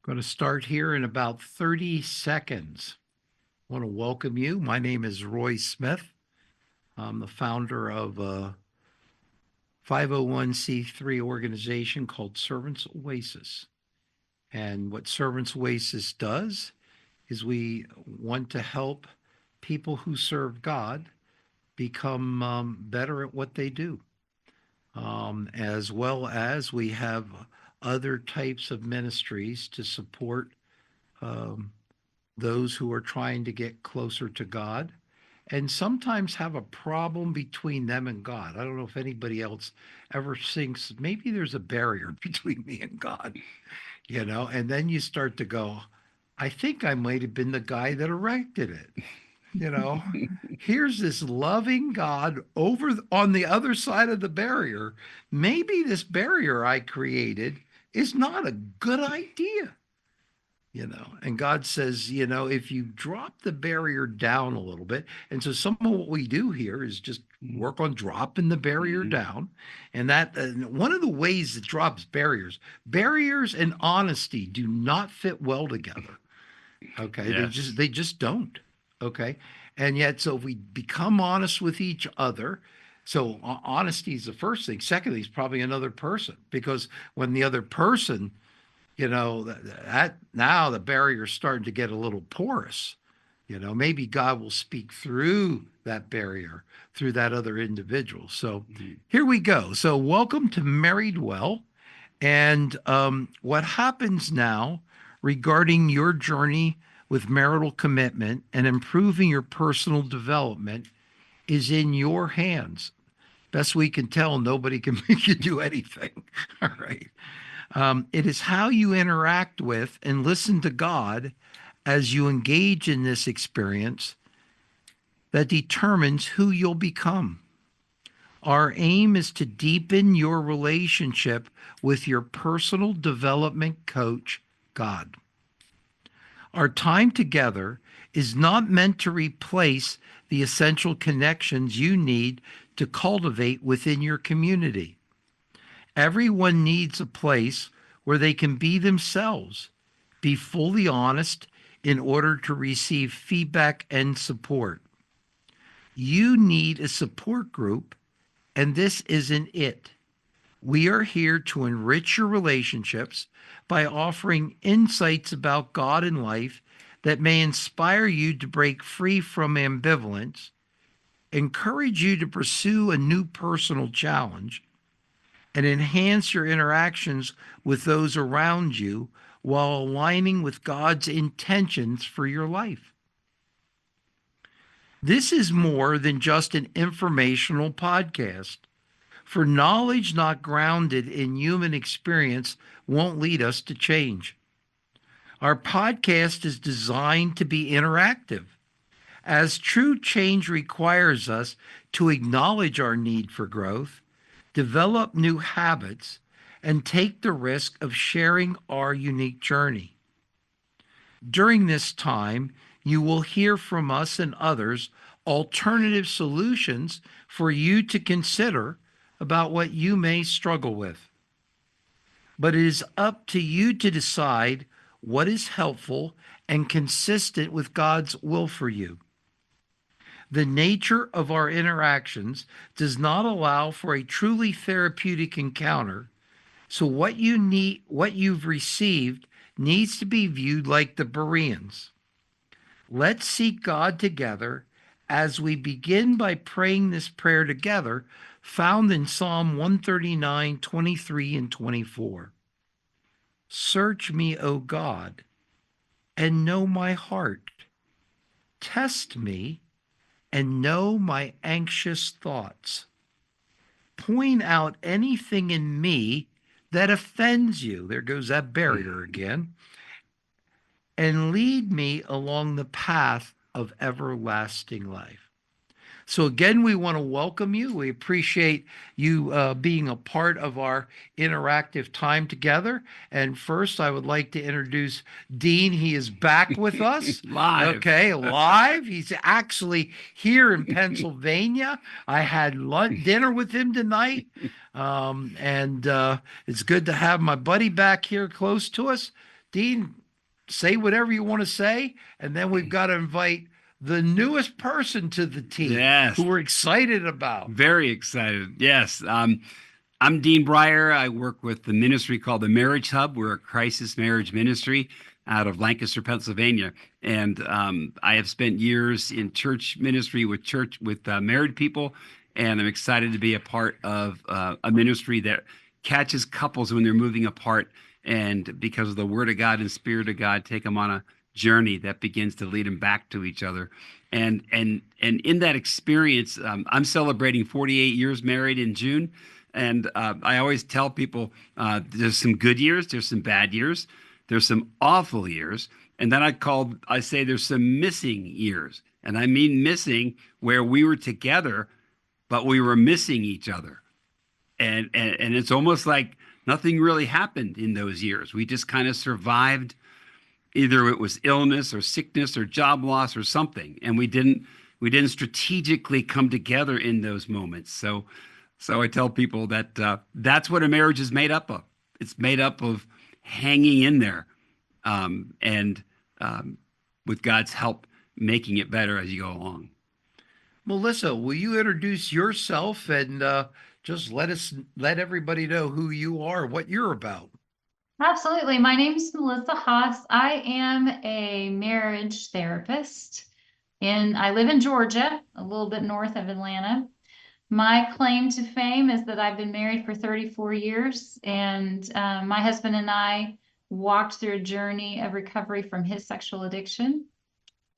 Going to start here in about 30 seconds. I want to welcome you. My name is Roy Smith. I'm the founder of a 501c3 organization called Servants Oasis. And what Servants Oasis does is we want to help people who serve God become better at what they do, as well as we have other types of ministries to support um, those who are trying to get closer to God and sometimes have a problem between them and God. I don't know if anybody else ever thinks maybe there's a barrier between me and God, and then you start to go, I think I might have been the guy that erected it. You know, here's this loving God over on the other side of the barrier. Maybe this barrier I created is not a good idea. And God says, if you drop the barrier down a little bit. And so some of what we do here is just work on dropping the barrier down. And that one of the ways that drops barriers and honesty do not fit well together. Okay. Yes. They just don't. Okay. And yet, so if we become honest with each other, so honesty is the first thing. Secondly, is probably another person, because when the other person, that now the barrier is starting to get a little porous. Maybe God will speak through that barrier, through that other individual. So here we go. So welcome to Married Well. And what happens now regarding your journey with marital commitment and improving your personal development is in your hands. Best we can tell, nobody can make you do anything. All right. It is how you interact with and listen to God as you engage in this experience that determines who you'll become. Our aim is to deepen your relationship with your personal development coach, God. Our time together is not meant to replace the essential connections you need to cultivate within your community. Everyone needs a place where they can be themselves, be fully honest in order to receive feedback and support. You need a support group, and this isn't it. We are here to enrich your relationships by offering insights about God and life that may inspire you to break free from ambivalence, encourage you to pursue a new personal challenge, and enhance your interactions with those around you while aligning with God's intentions for your life. This is more than just an informational podcast, for knowledge not grounded in human experience won't lead us to change. Our podcast is designed to be interactive, as true change requires us to acknowledge our need for growth, develop new habits, and take the risk of sharing our unique journey. During this time, you will hear from us and others alternative solutions for you to consider about what you may struggle with. But it is up to you to decide what is helpful and consistent with God's will for you. The nature of our interactions does not allow for a truly therapeutic encounter, so what you've received needs to be viewed like the Bereans. Let's seek God together as we begin by praying this prayer together, found in Psalm 139, 23, and 24. Search me, O God, and know my heart. Test me and know my anxious thoughts. Point out anything in me that offends you. There goes that barrier again. And lead me along the path of everlasting life. So again, we want to welcome you. We appreciate you being a part of our interactive time together. And first, I would like to introduce Dean. He is back with us. Live. Okay, live. He's actually here in Pennsylvania. I had dinner with him tonight. And it's good to have my buddy back here close to us. Dean, say whatever you want to say, and then we've got to invite the newest person to the team who Yes, we're excited about. very excited. Yes. I'm Dean Brior. I work with the ministry called the Marriage Hub. We're a crisis marriage ministry out of Lancaster, Pennsylvania, and I have spent years in church ministry with married people, and I'm excited to be a part of a ministry that catches couples when they're moving apart, and because of the Word of God and Spirit of God, take them on a journey that begins to lead them back to each other. And in that experience, I'm celebrating 48 years married in June. And I always tell people there's some good years, there's some bad years, there's some awful years, and then I say there's some missing years, and I mean missing where we were together, but we were missing each other, and it's almost like nothing really happened in those years. We just kind of survived. Either it was illness or sickness or job loss or something, and we didn't strategically come together in those moments. So I tell people that that's what a marriage is made up of. It's made up of hanging in there, and with God's help, making it better as you go along. Melissa, will you introduce yourself and just let everybody know who you are, what you're about? Absolutely. My name is Melissa Haas. I am a marriage therapist, and I live in Georgia, a little bit north of Atlanta. My claim to fame is that I've been married for 34 years, and my husband and I walked through a journey of recovery from his sexual addiction,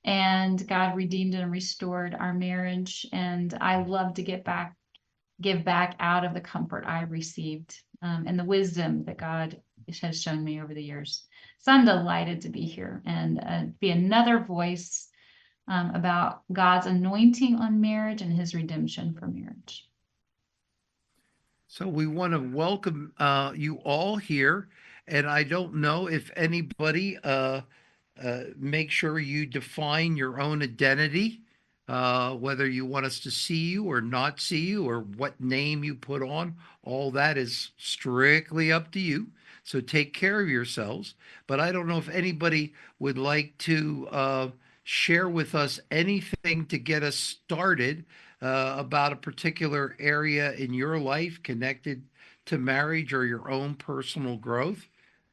and God redeemed and restored our marriage. And I love to give back out of the comfort I received, and the wisdom that God has shown me over the years. So I'm delighted to be here and be another voice about God's anointing on marriage and his redemption for marriage. So we want to welcome you all here. And I don't know if anybody make sure you define your own identity, whether you want us to see you or not see you, or what name you put on. All that is strictly up to you. So take care of yourselves. But I don't know if anybody would like to share with us anything to get us started about a particular area in your life connected to marriage or your own personal growth.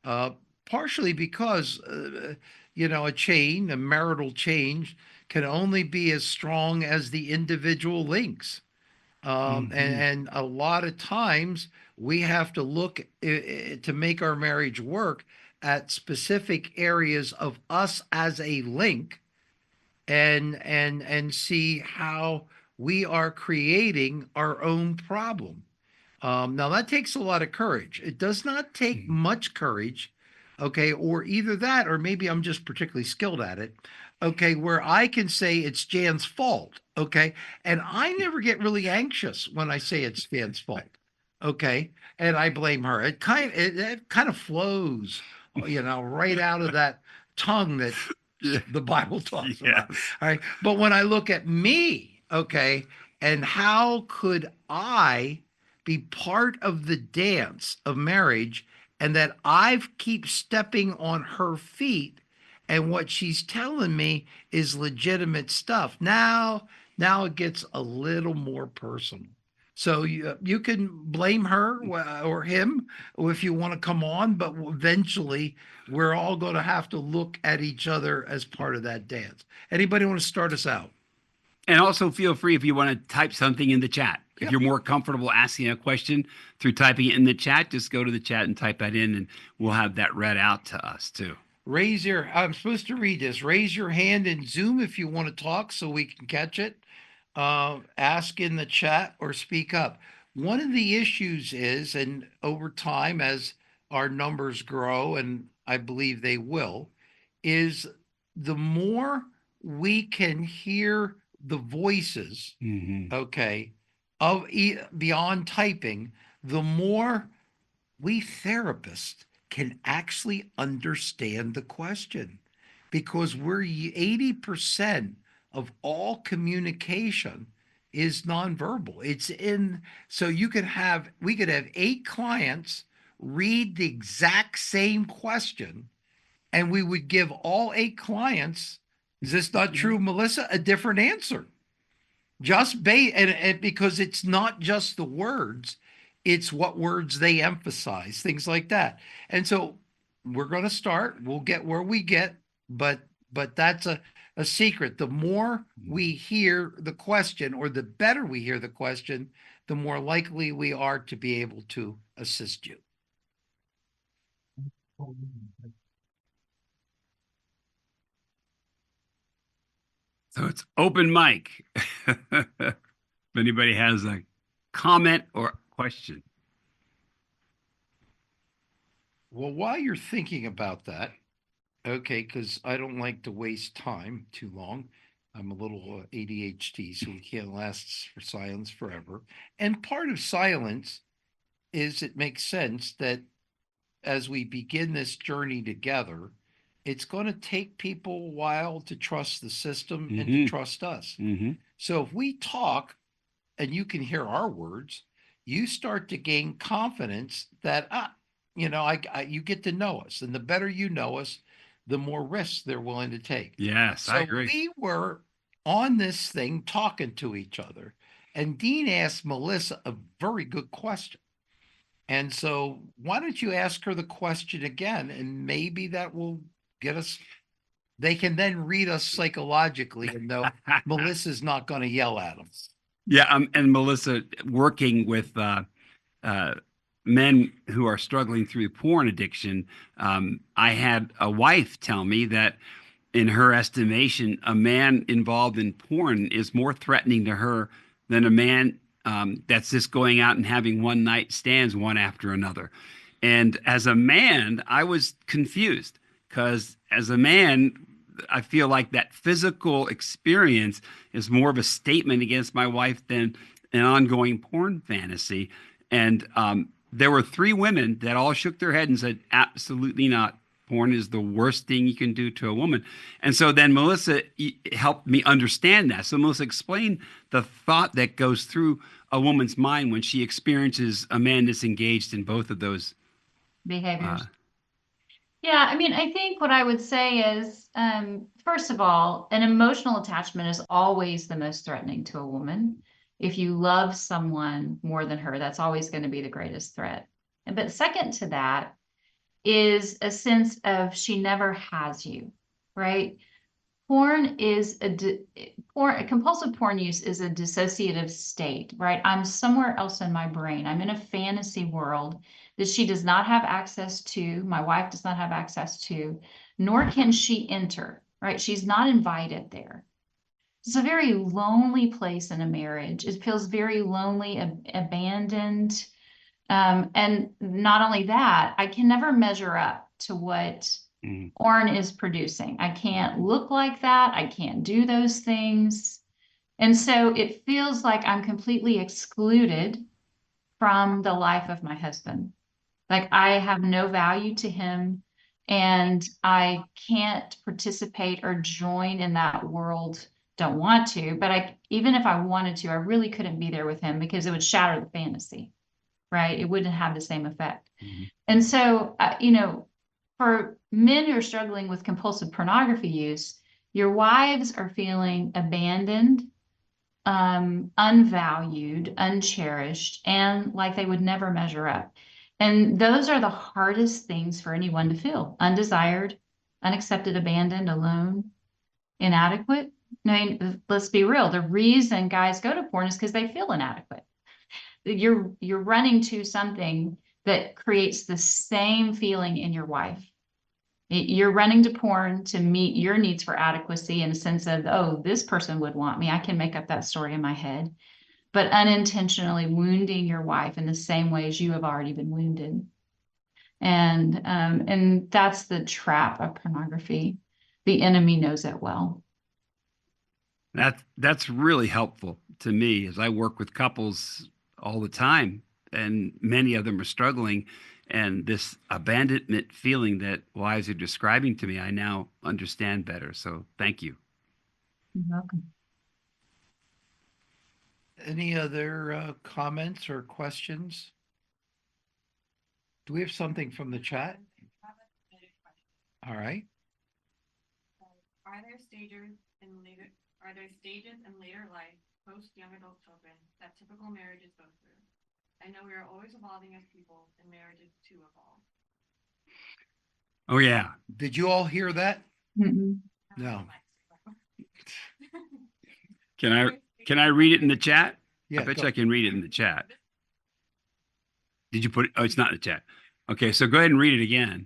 Uh, Partially because, a marital change, can only be as strong as the individual links. Hmm. And a lot of times we have to look to make our marriage work at specific areas of us as a link and see how we are creating our own problem. Now that takes a lot of courage. It does not take much courage, okay, or either that, or maybe I'm just particularly skilled at it, okay, where I can say it's Jan's fault, okay, and I never get really anxious when I say it's Jan's fault, okay, and I blame her. It kind of flows, right out of that tongue that the Bible talks about. Yes. All right. But when I look at me, okay, and how could I be part of the dance of marriage and that I keep stepping on her feet and what she's telling me is legitimate stuff. Now it gets a little more personal. So you can blame her or him if you want to come on, but eventually we're all going to have to look at each other as part of that dance. Anybody want to start us out? And also feel free if you want to type something in the chat. If Yep. you're more comfortable asking a question through typing it in the chat, just go to the chat and type that in, and we'll have that read out to us too. I'm supposed to read this. Raise your hand in Zoom if you want to talk so we can catch it. Ask in the chat or speak up. One of the issues is, and over time, as our numbers grow, and I believe they will, is the more we can hear the voices, Hmm. okay, beyond typing, the more we therapists can actually understand the question because we're 80% of all communication is nonverbal. It's in, so we could have 8 clients read the exact same question and we would give all 8 clients, is this not true, Melissa, a different answer. Just and because it's not just the words, it's what words they emphasize, things like that. And so we're going to start, we'll get where we get, but that's a secret. The more we hear the question, or the better we hear the question, the more likely we are to be able to assist you. So it's open mic. If anybody has a comment or question. Well, while you're thinking about that, okay, because I don't like to waste time too long. I'm a little ADHD, so we can't last for silence forever. And part of silence is, it makes sense that as we begin this journey together, it's going to take people a while to trust the system and to trust us. So if we talk and you can hear our words, you start to gain confidence that, you get to know us. And the better you know us, the more risks they're willing to take. Yes, I agree. We were on this thing talking to each other, and Dean asked Melissa a very good question. And so why don't you ask her the question again, and maybe that will get us, they can then read us psychologically and know Melissa's not going to yell at them. Yeah, and Melissa, working with men who are struggling through porn addiction, I had a wife tell me that in her estimation, a man involved in porn is more threatening to her than a man that's just going out and having one night stands one after another. And as a man, I was confused, because as a man, I feel like that physical experience is more of a statement against my wife than an ongoing porn fantasy. And there were 3 women that all shook their head and said, absolutely not. Porn is the worst thing you can do to a woman. And so then Melissa helped me understand that. So Melissa, explain the thought that goes through a woman's mind when she experiences a man that's engaged in both of those behaviors. Yeah, I mean, I think what I would say is, first of all, an emotional attachment is always the most threatening to a woman. If you love someone more than her, that's always going to be the greatest threat. But second to that is a sense of she never has you, right? Porn is compulsive porn use is a dissociative state, right? I'm somewhere else in my brain. I'm in a fantasy world that she does not have access to, my wife does not have access to, nor can she enter, right? She's not invited there. It's a very lonely place in a marriage. It feels very lonely, abandoned. And not only that, I can never measure up to what porn is producing. I can't look like that. I can't do those things. And so it feels like I'm completely excluded from the life of my husband. Like I have no value to him, and I can't participate or join in that world. Don't want to, but even if I wanted to, I really couldn't be there with him because it would shatter the fantasy. Right? It wouldn't have the same effect. And so, for men who are struggling with compulsive pornography use, your wives are feeling abandoned, unvalued, uncherished, and like they would never measure up. And those are the hardest things for anyone to feel: undesired, unaccepted, abandoned, alone, inadequate. I mean, let's be real. The reason guys go to porn is because they feel inadequate. You're running to something that creates the same feeling in your wife. You're running to porn to meet your needs for adequacy in a sense of, oh, this person would want me. I can make up that story in my head, but unintentionally wounding your wife in the same ways you have already been wounded. And that's the trap of pornography. The enemy knows it well. That's really helpful to me as I work with couples all the time, and many of them are struggling, and this abandonment feeling that wives are describing to me, I now understand better. So thank you. You're welcome. Any other comments or questions? Do we have something from the chat? All right. Are there stages in later life, post young adult children, that typical marriages go through? I know we are always evolving as people, and marriages too evolve. Oh yeah. Did you all hear that? Mm-mm. No. Can I read it in the chat? Yeah. I bet go. you I can read it in the chat. Did you put it? Oh, it's not in the chat. Okay, so go ahead and read it again.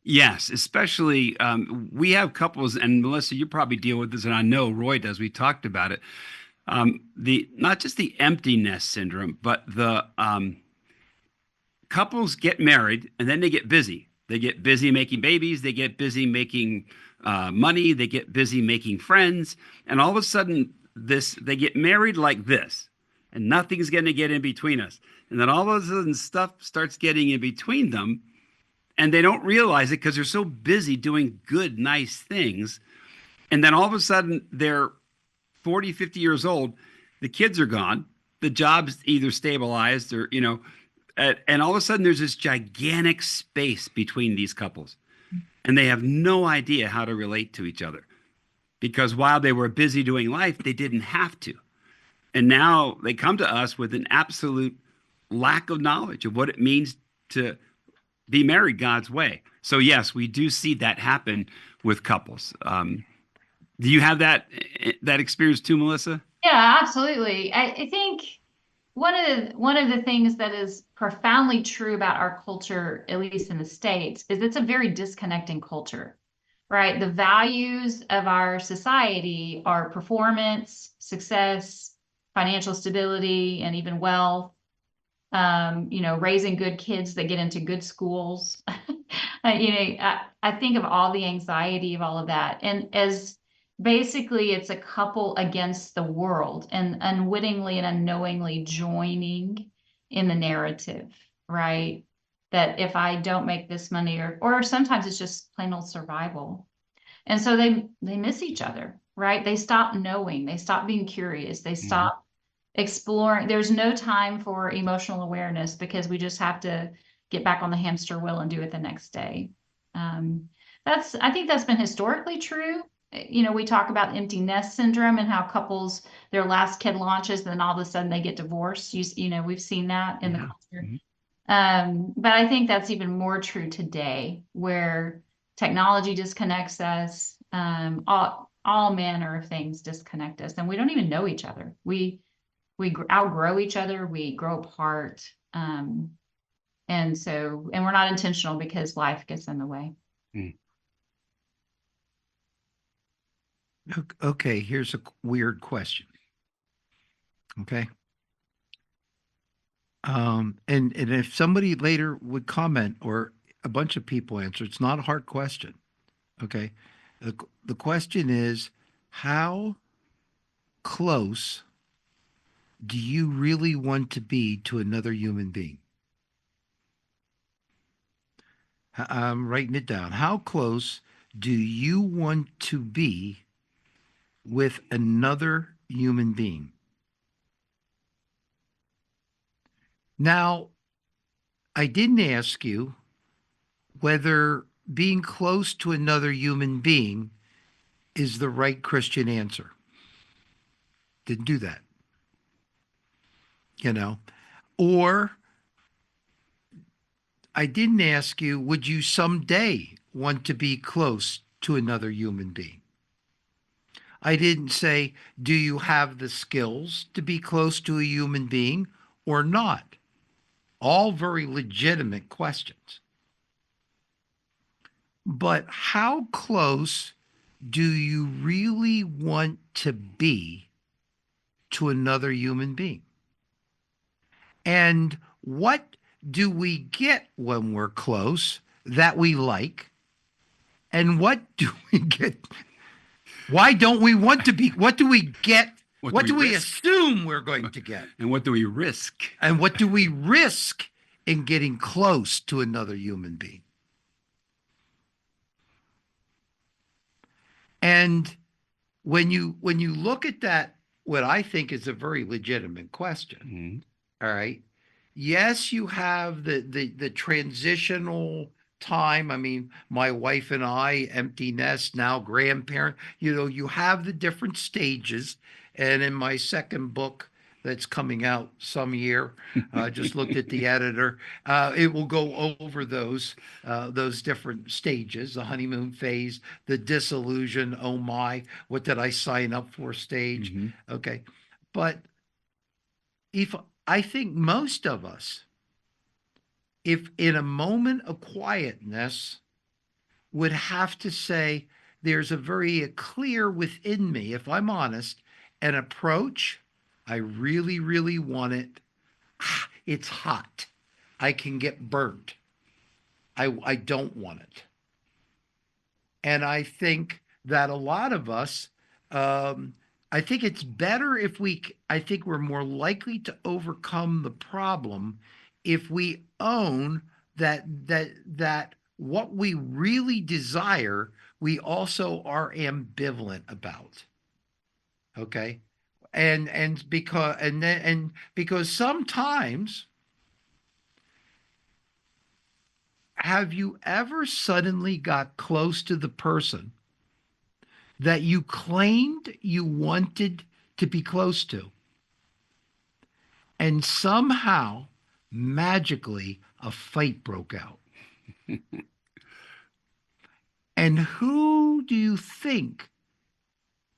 Yes, especially we have couples, and Melissa, you probably deal with this, and I know Roy does. We talked about it. The not just the empty nest syndrome, but the couples get married and then they get busy. They get busy making babies. They get busy making money. They get busy making friends, and all of a sudden, they get married like this, and nothing's going to get in between us. And then all of a sudden, stuff starts getting in between them. And they don't realize it because they're so busy doing good, nice things. And then all of a sudden, they're 40, 50 years old. The kids are gone. The job's either stabilized or, and all of a sudden, there's this gigantic space between these couples. And they have no idea how to relate to each other. Because while they were busy doing life, they didn't have to. And now they come to us with an absolute lack of knowledge of what it means to be married God's way. So yes, we do see that happen with couples. Do you have that experience too, Melissa? Yeah, absolutely. I think one of the things that is profoundly true about our culture, at least in the States, is it's a very disconnecting culture, right? The values of our society are performance, success, financial stability, and even wealth. Raising good kids that get into good schools. I think of all the anxiety of all of that. And as basically it's a couple against the world and unwittingly and unknowingly joining in the narrative, right? That if I don't make this money, or sometimes it's just plain old survival. And so they miss each other, right? They stop knowing, they stop being curious, they stop exploring. There's no time for emotional awareness because we just have to get back on the hamster wheel and do it the next day. I think that's been historically true. We talk about empty nest syndrome and how couples, their last kid launches, then all of a sudden they get divorced. We've seen that in the culture. But I think that's even more true today, where technology disconnects us. All manner of things disconnect us, and we don't even know each other. We outgrow each other, we grow apart. And we're not intentional because life gets in the way. Okay, here's a weird question. Okay. And if somebody later would comment or a bunch of people answer, it's not a hard question. Okay. The question is, how close do you really want to be to another human being? I'm writing it down. How close do you want to be with another human being? Now, I didn't ask you whether being close to another human being is the right Christian answer. Didn't do that. Or I didn't ask you, would you someday want to be close to another human being? I didn't say, do you have the skills to be close to a human being or not? All very legitimate questions. But how close do you really want to be to another human being? And what do we get when we're close that we like? And what do we get? Why don't we want to be? What do we get? What do we assume we're going to get? And what do we risk? And what do we risk in getting close to another human being? And when you look at that, what I think is a very legitimate question, all right, yes, you have the transitional time. I mean, my wife and I, empty nest, now grandparent, you have the different stages. And in my second book that's coming out some year, just looked at the editor, it will go over those different stages, the honeymoon phase, the disillusion, oh my, what did I sign up for stage. Mhm. Okay. But if I think most of us, if in a moment of quietness, would have to say, there's a very clear within me, if I'm honest, an approach. I really, really want it. It's hot. I can get burnt. I don't want it. And I think that a lot of us, I think it's better if I think we're more likely to overcome the problem if we own that what we really desire, we also are ambivalent about. Okay. Because sometimes, have you ever suddenly got close to the person that you claimed you wanted to be close to, and somehow, magically, a fight broke out? And who do you think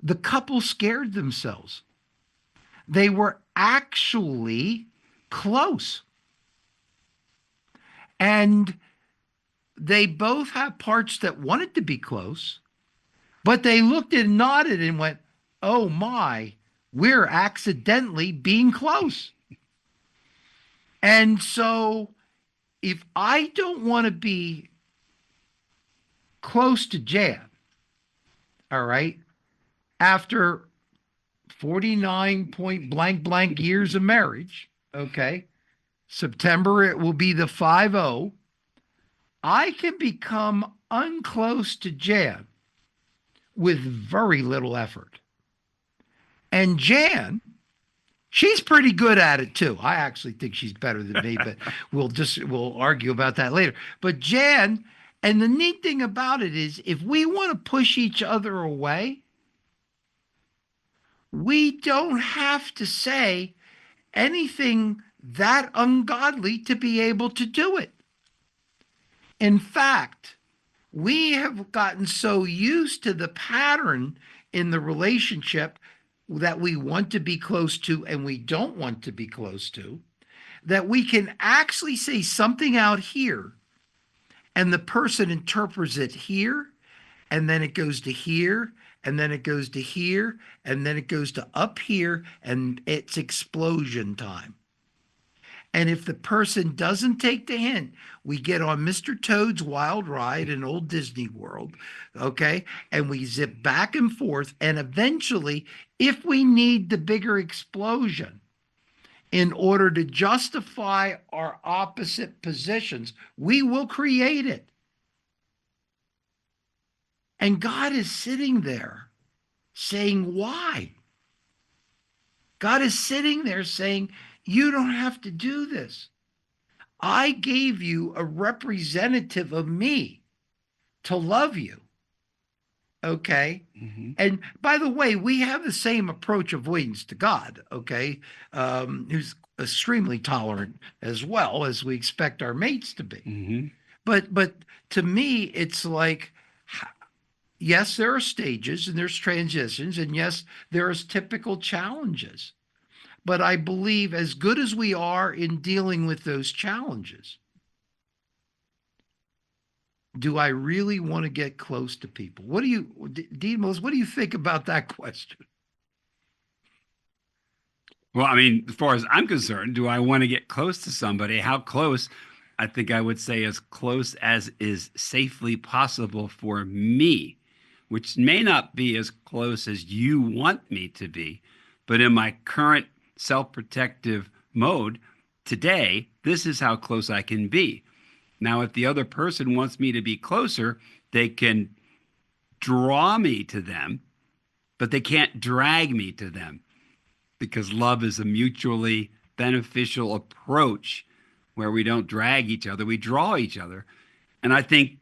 the couple scared themselves? They were actually close. And they both have parts that wanted to be close, but they looked and nodded and went, oh my, we're accidentally being close. And so if I don't want to be close to Jan, all right, after 49 point blank blank years of marriage, okay, September it will be the 50. I can become unclose to Jan with very little effort. And Jan, she's pretty good at it too. I actually think she's better than me, but we'll argue about that later. But Jan, and the neat thing about it is, if we want to push each other away, we don't have to say anything that ungodly to be able to do it. In fact, we have gotten so used to the pattern in the relationship that we want to be close to and we don't want to be close to, that we can actually say something out here and the person interprets it here, and then it goes to here, and then it goes to here, and then it goes to up here, and it's explosion time. And if the person doesn't take the hint, we get on Mr. Toad's Wild Ride in old Disney World, okay? And we zip back and forth. And eventually, if we need the bigger explosion in order to justify our opposite positions, we will create it. And God is sitting there saying, why? God is sitting there saying, you don't have to do this. I gave you a representative of me to love you. Okay. Mhm. And by the way, we have the same approach avoidance to God. Okay. Who's extremely tolerant as well, as we expect our mates to be. Mhm. But to me, it's like, yes, there are stages and there's transitions, and yes, there's typical challenges. But I believe, as good as we are in dealing with those challenges, do I really want to get close to people? What do you, Demos, what do you think about that question? Well, I mean, as far as I'm concerned, do I want to get close to somebody? How close? I think I would say as close as is safely possible for me, which may not be as close as you want me to be. But in my current self-protective mode today, this is how close I can be. Now, if the other person wants me to be closer, they can draw me to them, but they can't drag me to them, because love is a mutually beneficial approach where we don't drag each other, we draw each other. And I think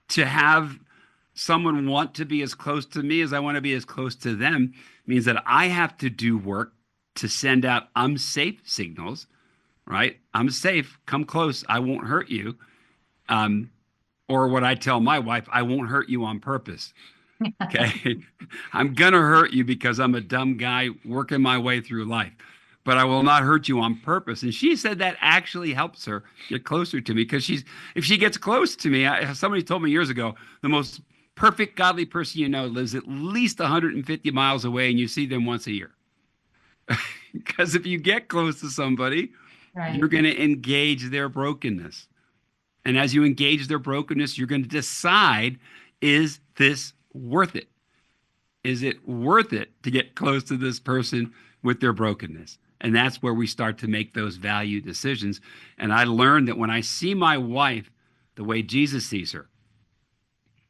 to have someone want to be as close to me as I want to be as close to them means that I have to do work to send out I'm safe signals, right? I'm safe. Come close. I won't hurt you. Or what I tell my wife, I won't hurt you on purpose. Okay. I'm going to hurt you because I'm a dumb guy working my way through life, but I will not hurt you on purpose. And she said that actually helps her get closer to me because if she gets close to me, somebody told me years ago, the most perfect godly person you know lives at least 150 miles away and you see them once a year. Because if you get close to somebody, Right. you're going to engage their brokenness. And as you engage their brokenness, you're going to decide, is this worth it? Is it worth it to get close to this person with their brokenness? And that's where we start to make those value decisions. And I learned that when I see my wife the way Jesus sees her,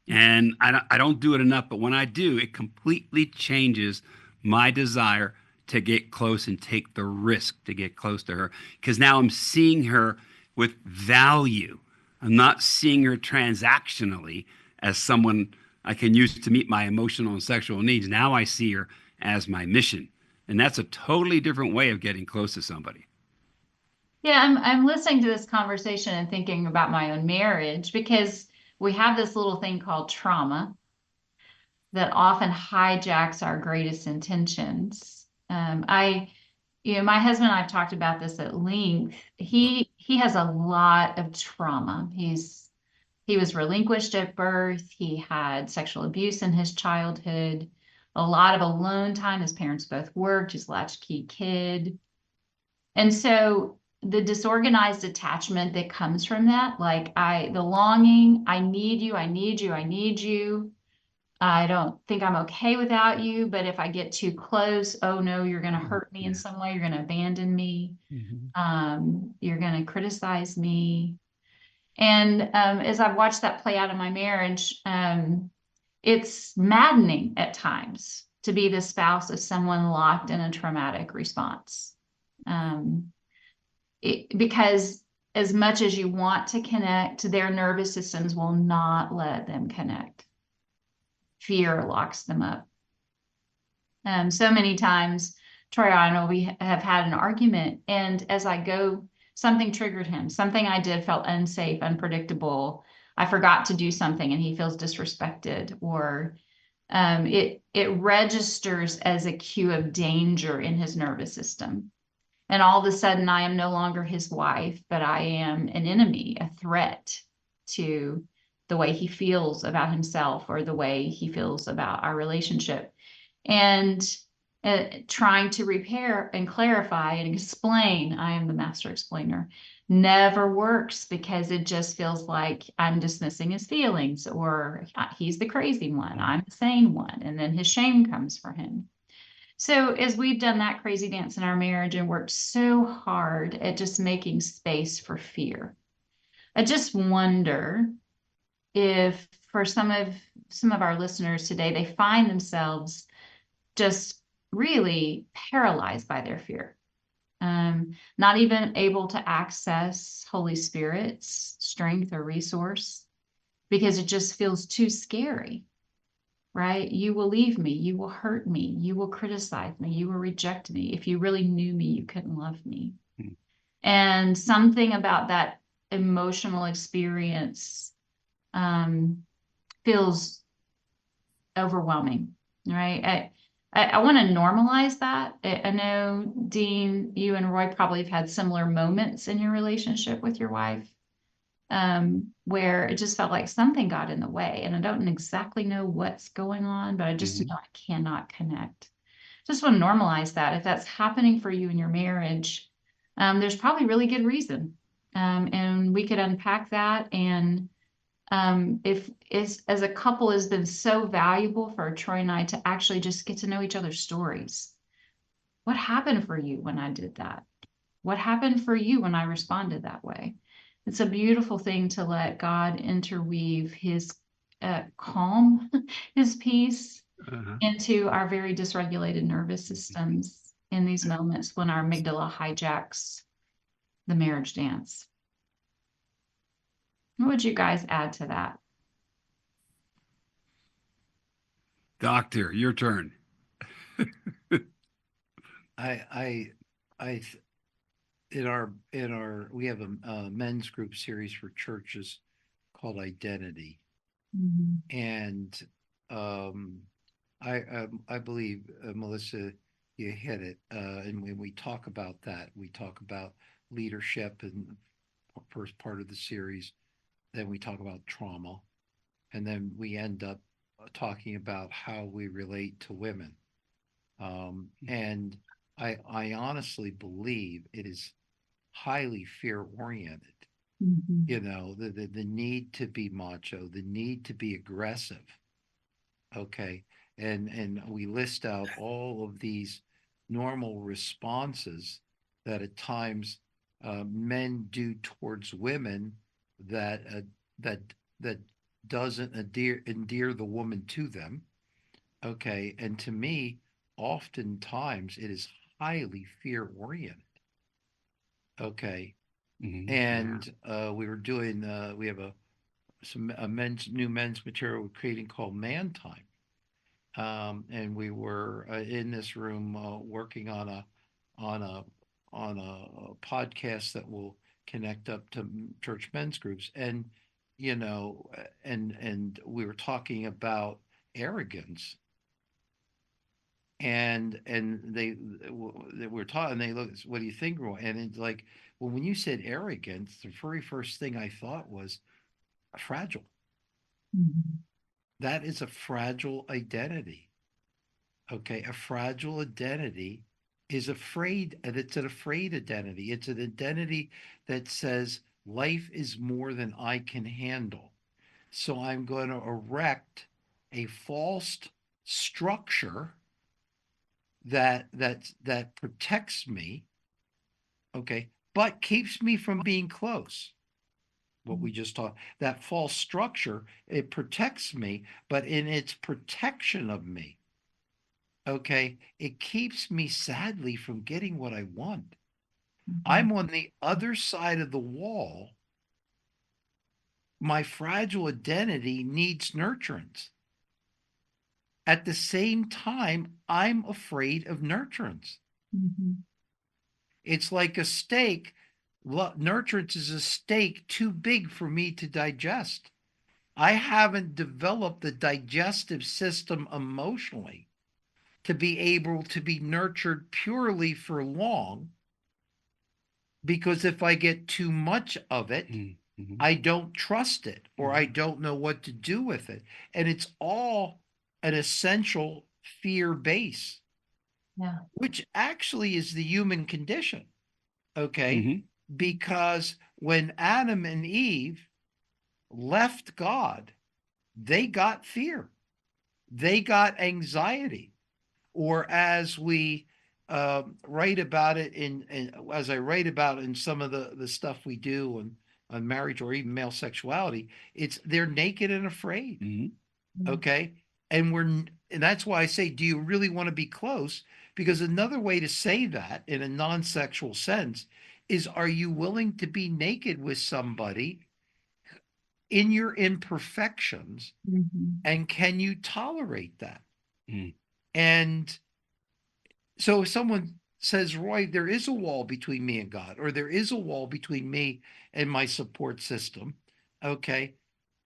and I don't do it enough, but when I do, it completely changes my desire to get close and take the risk to get close to her. Because now I'm seeing her with value. I'm not seeing her transactionally as someone I can use to meet my emotional and sexual needs. Now I see her as my mission. And that's a totally different way of getting close to somebody. Yeah, I'm listening to this conversation and thinking about my own marriage because we have this little thing called trauma that often hijacks our greatest intentions. My husband and I've talked about this at length. He has a lot of trauma. He was relinquished at birth. He had sexual abuse in his childhood, a lot of alone time. His parents both worked. He's a latchkey kid. And so the disorganized attachment that comes from that, like the longing, I need you, I need you, I need you. I don't think I'm okay without you, but if I get too close, oh no, you're going to hurt me in some way. You're going to abandon me. You're going to criticize me. And as I've watched that play out in my marriage, it's maddening at times to be the spouse of someone locked in a traumatic response. Because as much as you want to connect, their nervous systems will not let them connect. Fear locks them up. So many times, Troy and I know we have had an argument, and as I go, something triggered him. Something I did felt unsafe, unpredictable. I forgot to do something, and he feels disrespected, or it registers as a cue of danger in his nervous system. And all of a sudden, I am no longer his wife, but I am an enemy, a threat to the way he feels about himself or the way he feels about our relationship. And trying to repair and clarify and explain, I am the master explainer, never works because it just feels like I'm dismissing his feelings, or he's the crazy one, I'm the sane one. And then his shame comes for him. So as we've done that crazy dance in our marriage and worked so hard at just making space for fear, I just wonder if for some of our listeners today, they find themselves just really paralyzed by their fear, not even able to access Holy Spirit's strength or resource because it just feels too scary. Right? You will leave me. You will hurt me. You will criticize me. You will reject me. If you really knew me, you couldn't love me. And something about that emotional experience feels overwhelming, right? I want to normalize that. I know, Dean, you and Roy probably have had similar moments in your relationship with your wife. Where it just felt like something got in the way, and I don't exactly know what's going on, but I just know I cannot connect. Just want to normalize that. If that's happening for you in your marriage, there's probably really good reason. And we could unpack that. And if as a couple has been so valuable for Troy and I to actually just get to know each other's stories. What happened for you when I did that? What happened for you when I responded that way? It's a beautiful thing to let God interweave his calm, his peace into our very dysregulated nervous systems in these moments when our amygdala hijacks the marriage dance. What would you guys add to that? Doctor, your turn. I in our we have a men's group series for churches called Identity, and I believe, Melissa, you hit it. And when we talk about that, we talk about leadership in the first part of the series. Then we talk about trauma, and then we end up talking about how we relate to women. And I honestly believe it is highly fear oriented. You know, the need to be macho, the need to be aggressive. Okay. And we list out all of these normal responses that at times men do towards women that that that doesn't endear the woman to them. Okay. And to me, oftentimes it is highly fear oriented. Okay. And we were doing we have a new men's material we're creating called Man Time. And we were in this room working on a podcast that will connect up to church men's groups. And you know, and we were talking about arrogance. And they were taught, and they look, what do you think, Roy? And it's like, well, when you said arrogance, the very first thing I thought was fragile. That is a fragile identity. Okay, a fragile identity is afraid, and it's an afraid identity. It's an identity that says life is more than I can handle. So I'm going to erect a false structure that protects me, okay, but keeps me from being close. What we just talked, that false structure, it protects me, but in its protection of me, okay, it keeps me sadly from getting what I want. I'm on the other side of the wall. My fragile identity needs nurturance. At the same time, I'm afraid of nurturance. It's like a steak. Nurturance is a steak too big for me to digest. I haven't developed the digestive system emotionally to be able to be nurtured purely for long, because if I get too much of it, I don't trust it, or I don't know what to do with it. And it's all an essential fear base, which actually is the human condition. Okay. Because when Adam and Eve left God, they got fear, they got anxiety, or as we write about it as I write about in some of the stuff we do on marriage or even male sexuality, they're naked and afraid. Okay. And that's why I say, do you really want to be close? Because another way to say that in a non-sexual sense is, are you willing to be naked with somebody in your imperfections? And can you tolerate that? And so if someone says, Roy, there is a wall between me and God, or there is a wall between me and my support system, okay,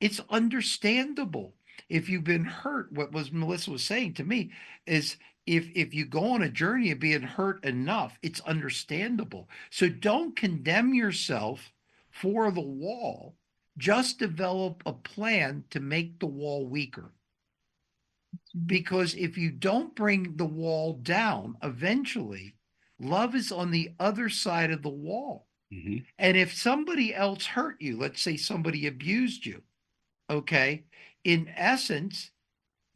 it's understandable. If you've been hurt, what Melissa was saying to me is, if you go on a journey of being hurt enough, it's understandable. So don't condemn yourself for the wall. Just develop a plan to make the wall weaker. Because if you don't bring the wall down, eventually love is on the other side of the wall. And if somebody else hurt you, let's say somebody abused you, okay, in essence,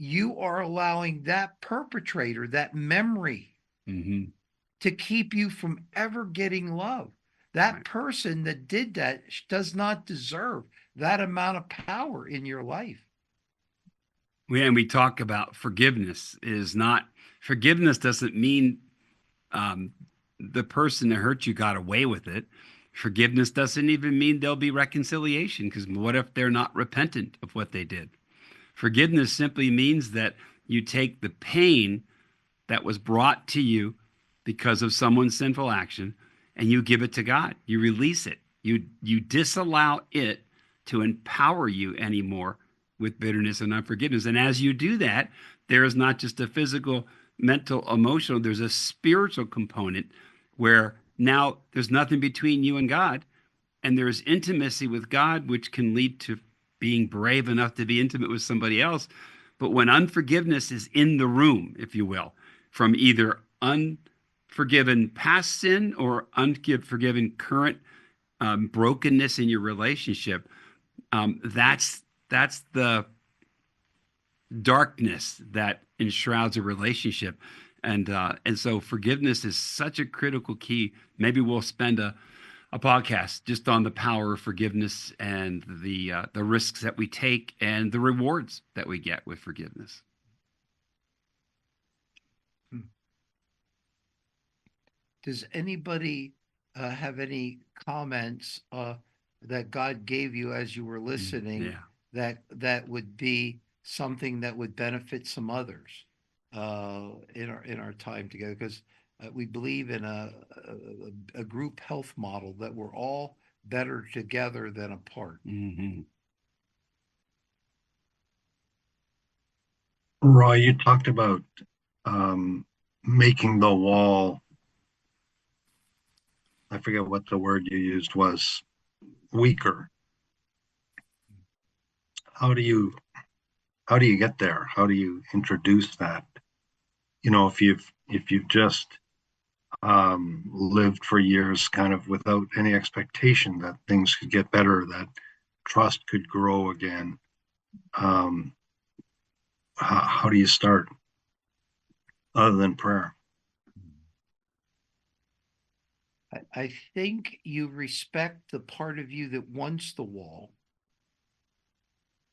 you are allowing that perpetrator, that memory, to keep you from ever getting love. That person that did that does not deserve that amount of power in your life. And we talk about forgiveness doesn't mean the person that hurt you got away with it. Forgiveness doesn't even mean there'll be reconciliation, because what if they're not repentant of what they did? Forgiveness simply means that you take the pain that was brought to you because of someone's sinful action and you give it to God. You release it. You disallow it to empower you anymore with bitterness and unforgiveness. And as you do that, there is not just a physical, mental, emotional, there's a spiritual component where now there's nothing between you and God, and there's intimacy with God, which can lead to being brave enough to be intimate with somebody else. But when unforgiveness is in the room, if you will, from either unforgiven past sin or unforgiven current brokenness in your relationship, that's the darkness that enshrouds a relationship. And so forgiveness is such a critical key. Maybe we'll spend a podcast just on the power of forgiveness and the risks that we take and the rewards that we get with forgiveness. Does anybody have any comments that God gave you as you were listening that would be something that would benefit some others in our time together? Because we believe in a group health model that we're all better together than apart. Mm-hmm. Roy, you talked about making the wall, I forget what the word you used was, weaker. How do you get there? How do you introduce that? You know, if you've just lived for years kind of without any expectation that things could get better, that trust could grow again, how do you start other than prayer? I think you respect the part of you that wants the wall,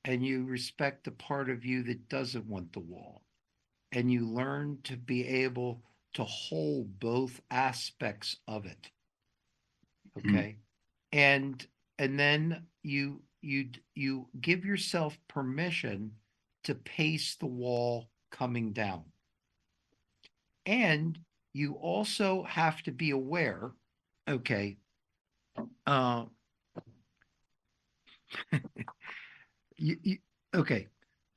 and you respect the part of you that doesn't want the wall, and you learn to be able to hold both aspects of it. Okay. And then you give yourself permission to pace the wall coming down. And you also have to be aware, okay, okay,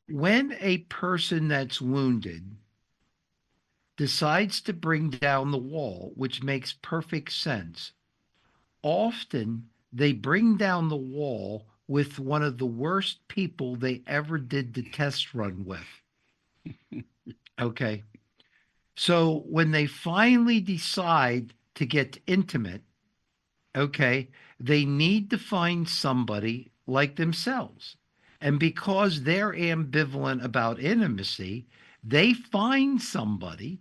when a person that's wounded decides to bring down the wall, which makes perfect sense, often they bring down the wall with one of the worst people they ever did the test run with. Okay. So when they finally decide to get intimate, okay, they need to find somebody like themselves. And because they're ambivalent about intimacy, they find somebody,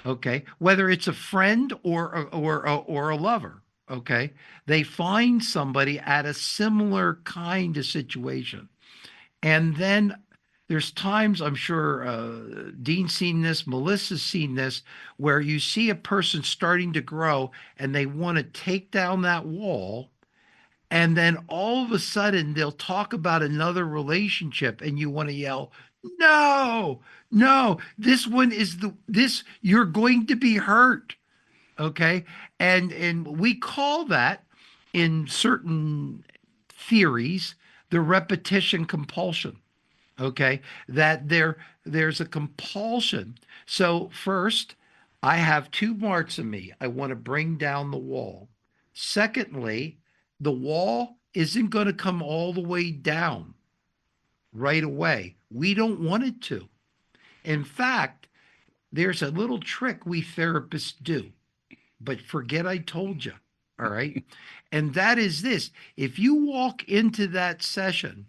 okay, whether it's a friend or a lover, okay, they find somebody at a similar kind of situation. And then there's times, I'm sure Dean's seen this, Melissa's seen this, where you see a person starting to grow and they want to take down that wall. And then all of a sudden they'll talk about another relationship and you want to yell, no, this one is you're going to be hurt. Okay. And we call that in certain theories, the repetition compulsion. Okay, that there's a compulsion. So first, I have two marks in me. I want to bring down the wall. Secondly, the wall isn't going to come all the way down right away. We don't want it to. In fact, there's a little trick we therapists do, but forget I told you. All right. And that is this: if you walk into that session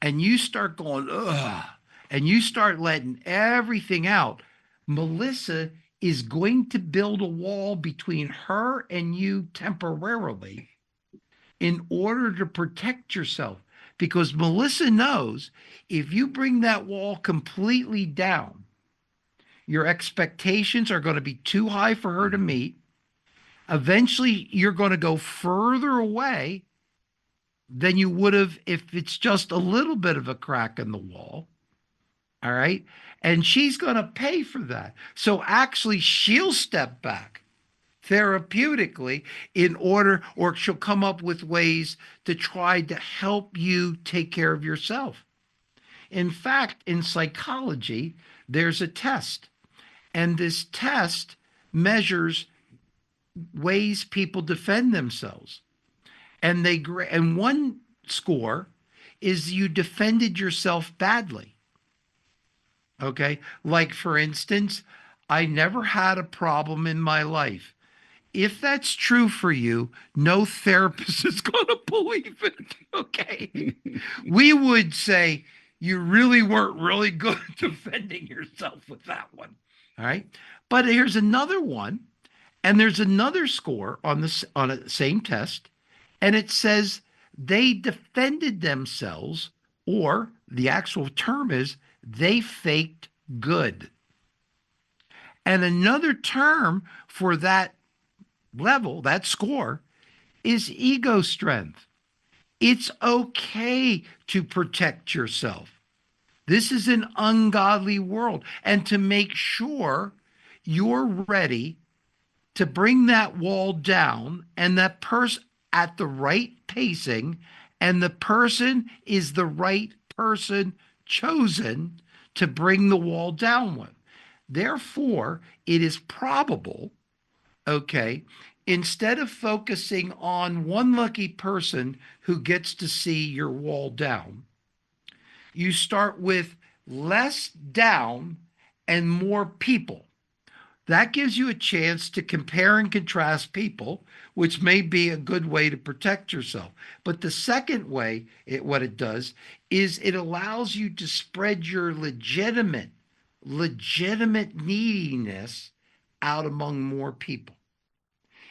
and you start going, ugh, and you start letting everything out, Melissa is going to build a wall between her and you temporarily in order to protect yourself. Because Melissa knows if you bring that wall completely down, your expectations are going to be too high for her to meet. Eventually, you're going to go further away than you would have if it's just a little bit of a crack in the wall. All right. And she's going to pay for that. So actually, she'll step back therapeutically in order, or she'll come up with ways to try to help you take care of yourself. In fact, in psychology, there's a test, and this test measures ways people defend themselves. And one score is you defended yourself badly. Okay? Like, for instance, I never had a problem in my life. If that's true for you, no therapist is going to believe it. Okay? We would say you really weren't really good at defending yourself with that one. All right? But here's another one, and there's another score on the same test, and it says they defended themselves, or the actual term is they faked good. And another term for that level, that score, is ego strength. It's okay to protect yourself. This is an ungodly world. And to make sure you're ready to bring that wall down, and that person at the right pacing, and the person is the right person chosen to bring the wall down with. Therefore, it is probable, okay, instead of focusing on one lucky person who gets to see your wall down, you start with less down and more people. That gives you a chance to compare and contrast people, which may be a good way to protect yourself. But the second way, what it does is it allows you to spread your legitimate neediness out among more people.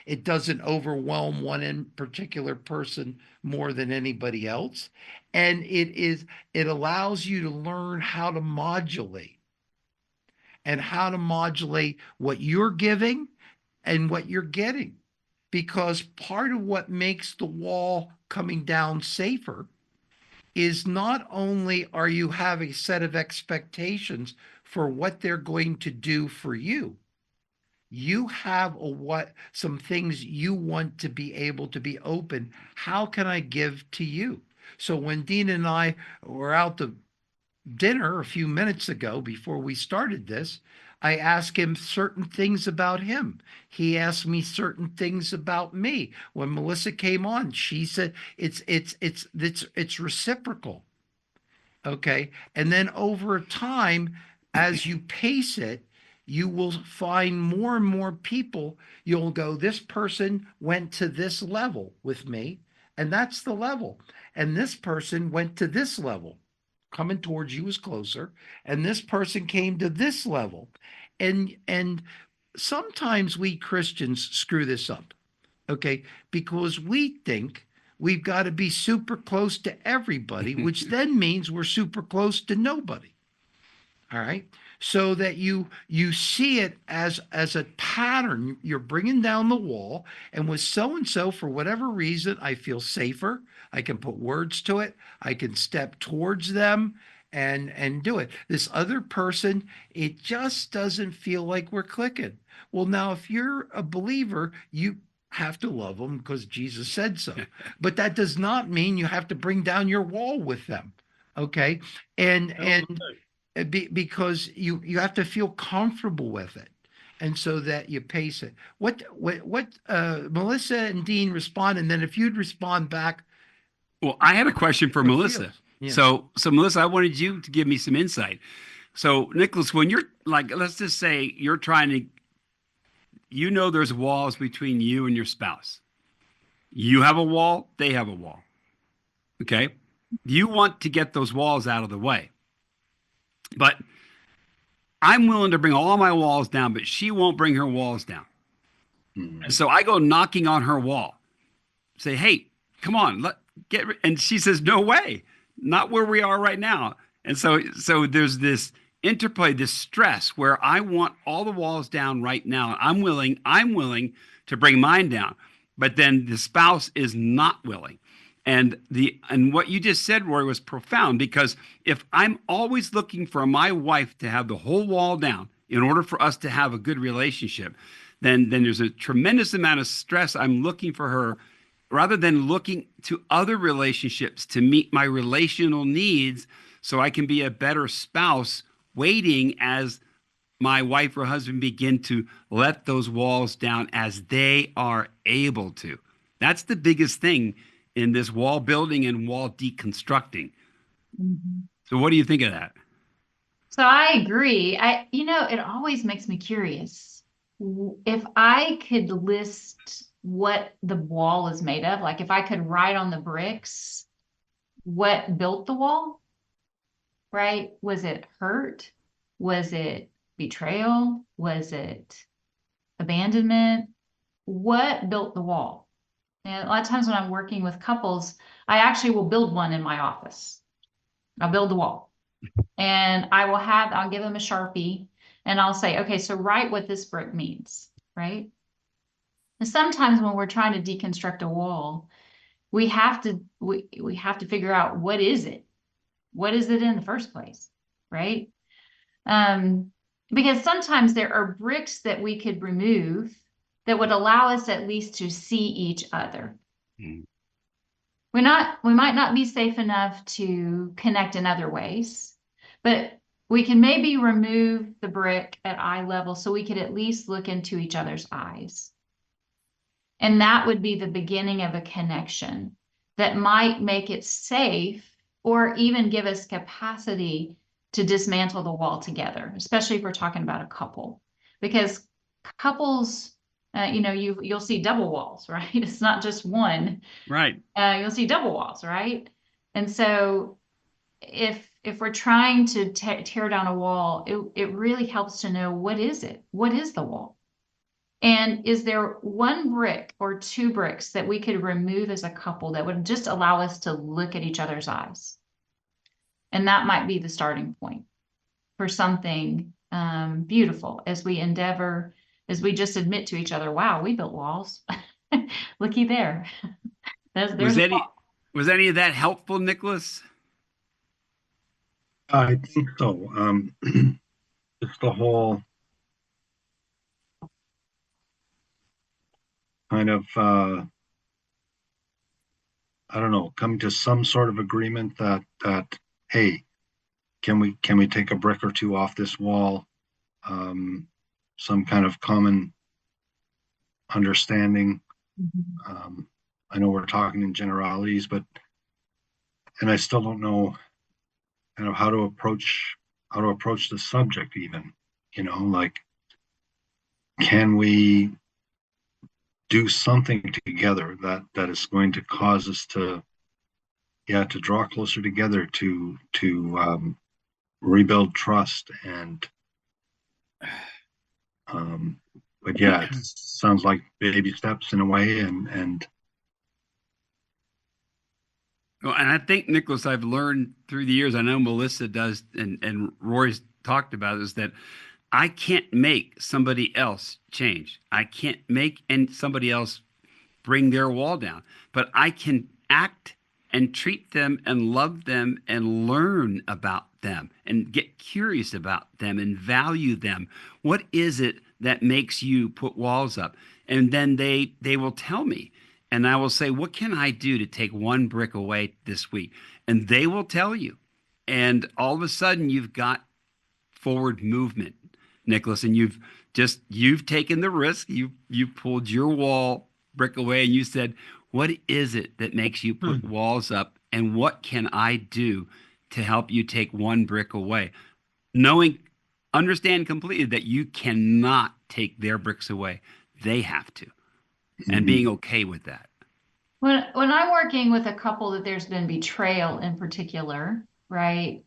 It doesn't overwhelm one in particular person more than anybody else. And it allows you to learn how to modulate, and how to modulate what you're giving and what you're getting. Because part of what makes the wall coming down safer is not only are you have a set of expectations for what they're going to do for you, you have some things you want to be able to be open. How can I give to you? So when Dean and I were out to dinner a few minutes ago before we started this, I asked him certain things about him. He asked me certain things about me. When Melissa came on, she said it's reciprocal. Okay. And then over time, as you pace it, you will find more and more people. You'll go, this person went to this level with me, and that's the level. And this person went to this level, coming towards you is closer, and this person came to this level. And sometimes we Christians screw this up, okay? Because we think we've got to be super close to everybody, which then means we're super close to nobody. All right? So that you see it as a pattern. You're bringing down the wall, and with so-and-so, for whatever reason, I feel safer. I can put words to it. I can step towards them and do it. This other person, it just doesn't feel like we're clicking. Well, now, if you're a believer, you have to love them because Jesus said so. But that does not mean you have to bring down your wall with them. Okay. Because you have to feel comfortable with it, and so that you pace it. What Melissa and Dean respond, and then if you'd respond back. Well, I had a question for Melissa. Yeah. So Melissa, I wanted you to give me some insight. So Nicholas, when you're like, let's just say you're trying to, there's walls between you and your spouse. You have a wall, they have a wall. Okay. You want to get those walls out of the way. But I'm willing to bring all my walls down, but she won't bring her walls down. Mm-hmm. And so I go knocking on her wall, say, hey, come on, and she says, no way, not where we are right now. And so there's this interplay, this stress where I want all the walls down right now. I'm willing to bring mine down. But then the spouse is not willing. And what you just said, Roy, was profound, because if I'm always looking for my wife to have the whole wall down in order for us to have a good relationship, then there's a tremendous amount of stress. I'm looking for her rather than looking to other relationships to meet my relational needs so I can be a better spouse, waiting as my wife or husband begin to let those walls down as they are able to. That's the biggest thing in this wall building and wall deconstructing. Mhm. So what do you think of that? So I agree. It always makes me curious. If I could list what the wall is made of, like if I could write on the bricks what built the wall, right? Was it hurt? Was it betrayal? Was it abandonment? What built the wall? And a lot of times when I'm working with couples, I actually will build one in my office. I'll build the wall. And I'll give them a Sharpie and I'll say, okay, so write what this brick means, right? And sometimes when we're trying to deconstruct a wall, we have to figure out what is it? What is it in the first place, right? Because sometimes there are bricks that we could remove that would allow us at least to see each other. Mm. We might not be safe enough to connect in other ways, but we can maybe remove the brick at eye level so we could at least look into each other's eyes. And that would be the beginning of a connection that might make it safe or even give us capacity to dismantle the wall together, especially if we're talking about a couple. Because couples, you'll see double walls, right? It's not just one. Right. You'll see double walls, right? And so if we're trying to tear down a wall, it really helps to know, what is it? What is the wall? And is there one brick or two bricks that we could remove as a couple that would just allow us to look at each other's eyes? And that might be the starting point for something beautiful as we just admit to each other, wow, we built walls. Looky there. Was any of that helpful, Nicholas? I think so. Just the whole kind of, I don't know, coming to some sort of agreement that hey, can we take a brick or two off this wall? Some kind of common understanding. I know we're talking in generalities, and I still don't know kind of how to approach the subject even, like, can we do something together that is going to cause us to draw closer together, to rebuild trust, and but yeah, it sounds like baby steps in a way, and Well, and I think, Nicholas, I've learned through the years, I know Melissa does, and Roy's talked about, is that I can't make somebody else change. I can't make somebody else bring their wall down, but I can act and treat them and love them and learn about them and get curious about them and value them. What is it that makes you put walls up? And then they will tell me. And I will say, what can I do to take one brick away this week? And they will tell you. And all of a sudden, you've got forward movement, Nicholas, and you've taken the risk. You pulled your wall brick away, and you said, what is it that makes you put walls up? And what can I do to help you take one brick away? Understand completely that you cannot take their bricks away. They have to. And being okay with that. When I'm working with a couple that there's been betrayal in particular, right?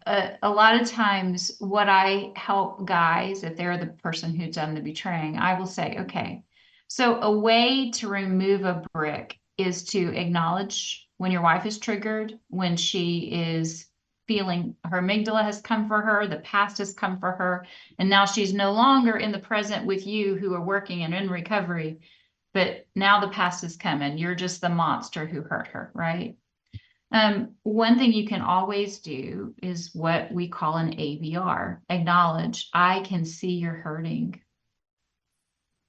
A lot of times what I help guys, if they're the person who's done the betraying, I will say, okay, so a way to remove a brick is to acknowledge when your wife is triggered, when she is feeling. Her amygdala has come for her, the past has come for her, and now she's no longer in the present with you who are working and in recovery, but now the past has come and you're just the monster who hurt her, right? One thing you can always do is what we call an AVR, acknowledge, I can see you're hurting.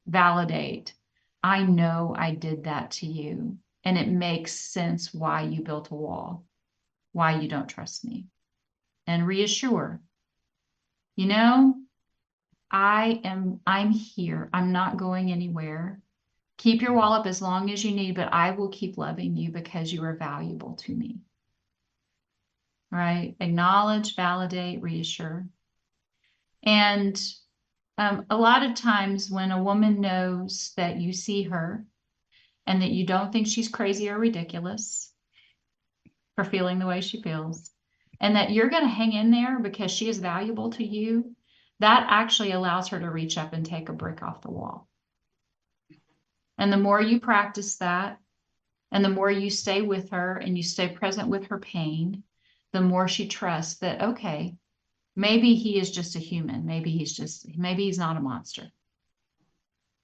Validate, I know I did that to you, and it makes sense why you built a wall, why you don't trust me. And reassure, you know, I'm here. I'm not going anywhere. Keep your wall up as long as you need, but I will keep loving you because you are valuable to me. Right? Acknowledge, validate, reassure. And a lot of times when a woman knows that you see her and that you don't think she's crazy or ridiculous for feeling the way she feels, and that you're going to hang in there because she is valuable to you, that actually allows her to reach up and take a brick off the wall. And the more you practice that, and the more you stay with her and you stay present with her pain, the more she trusts that, okay, maybe he is just a human. Maybe he's not a monster.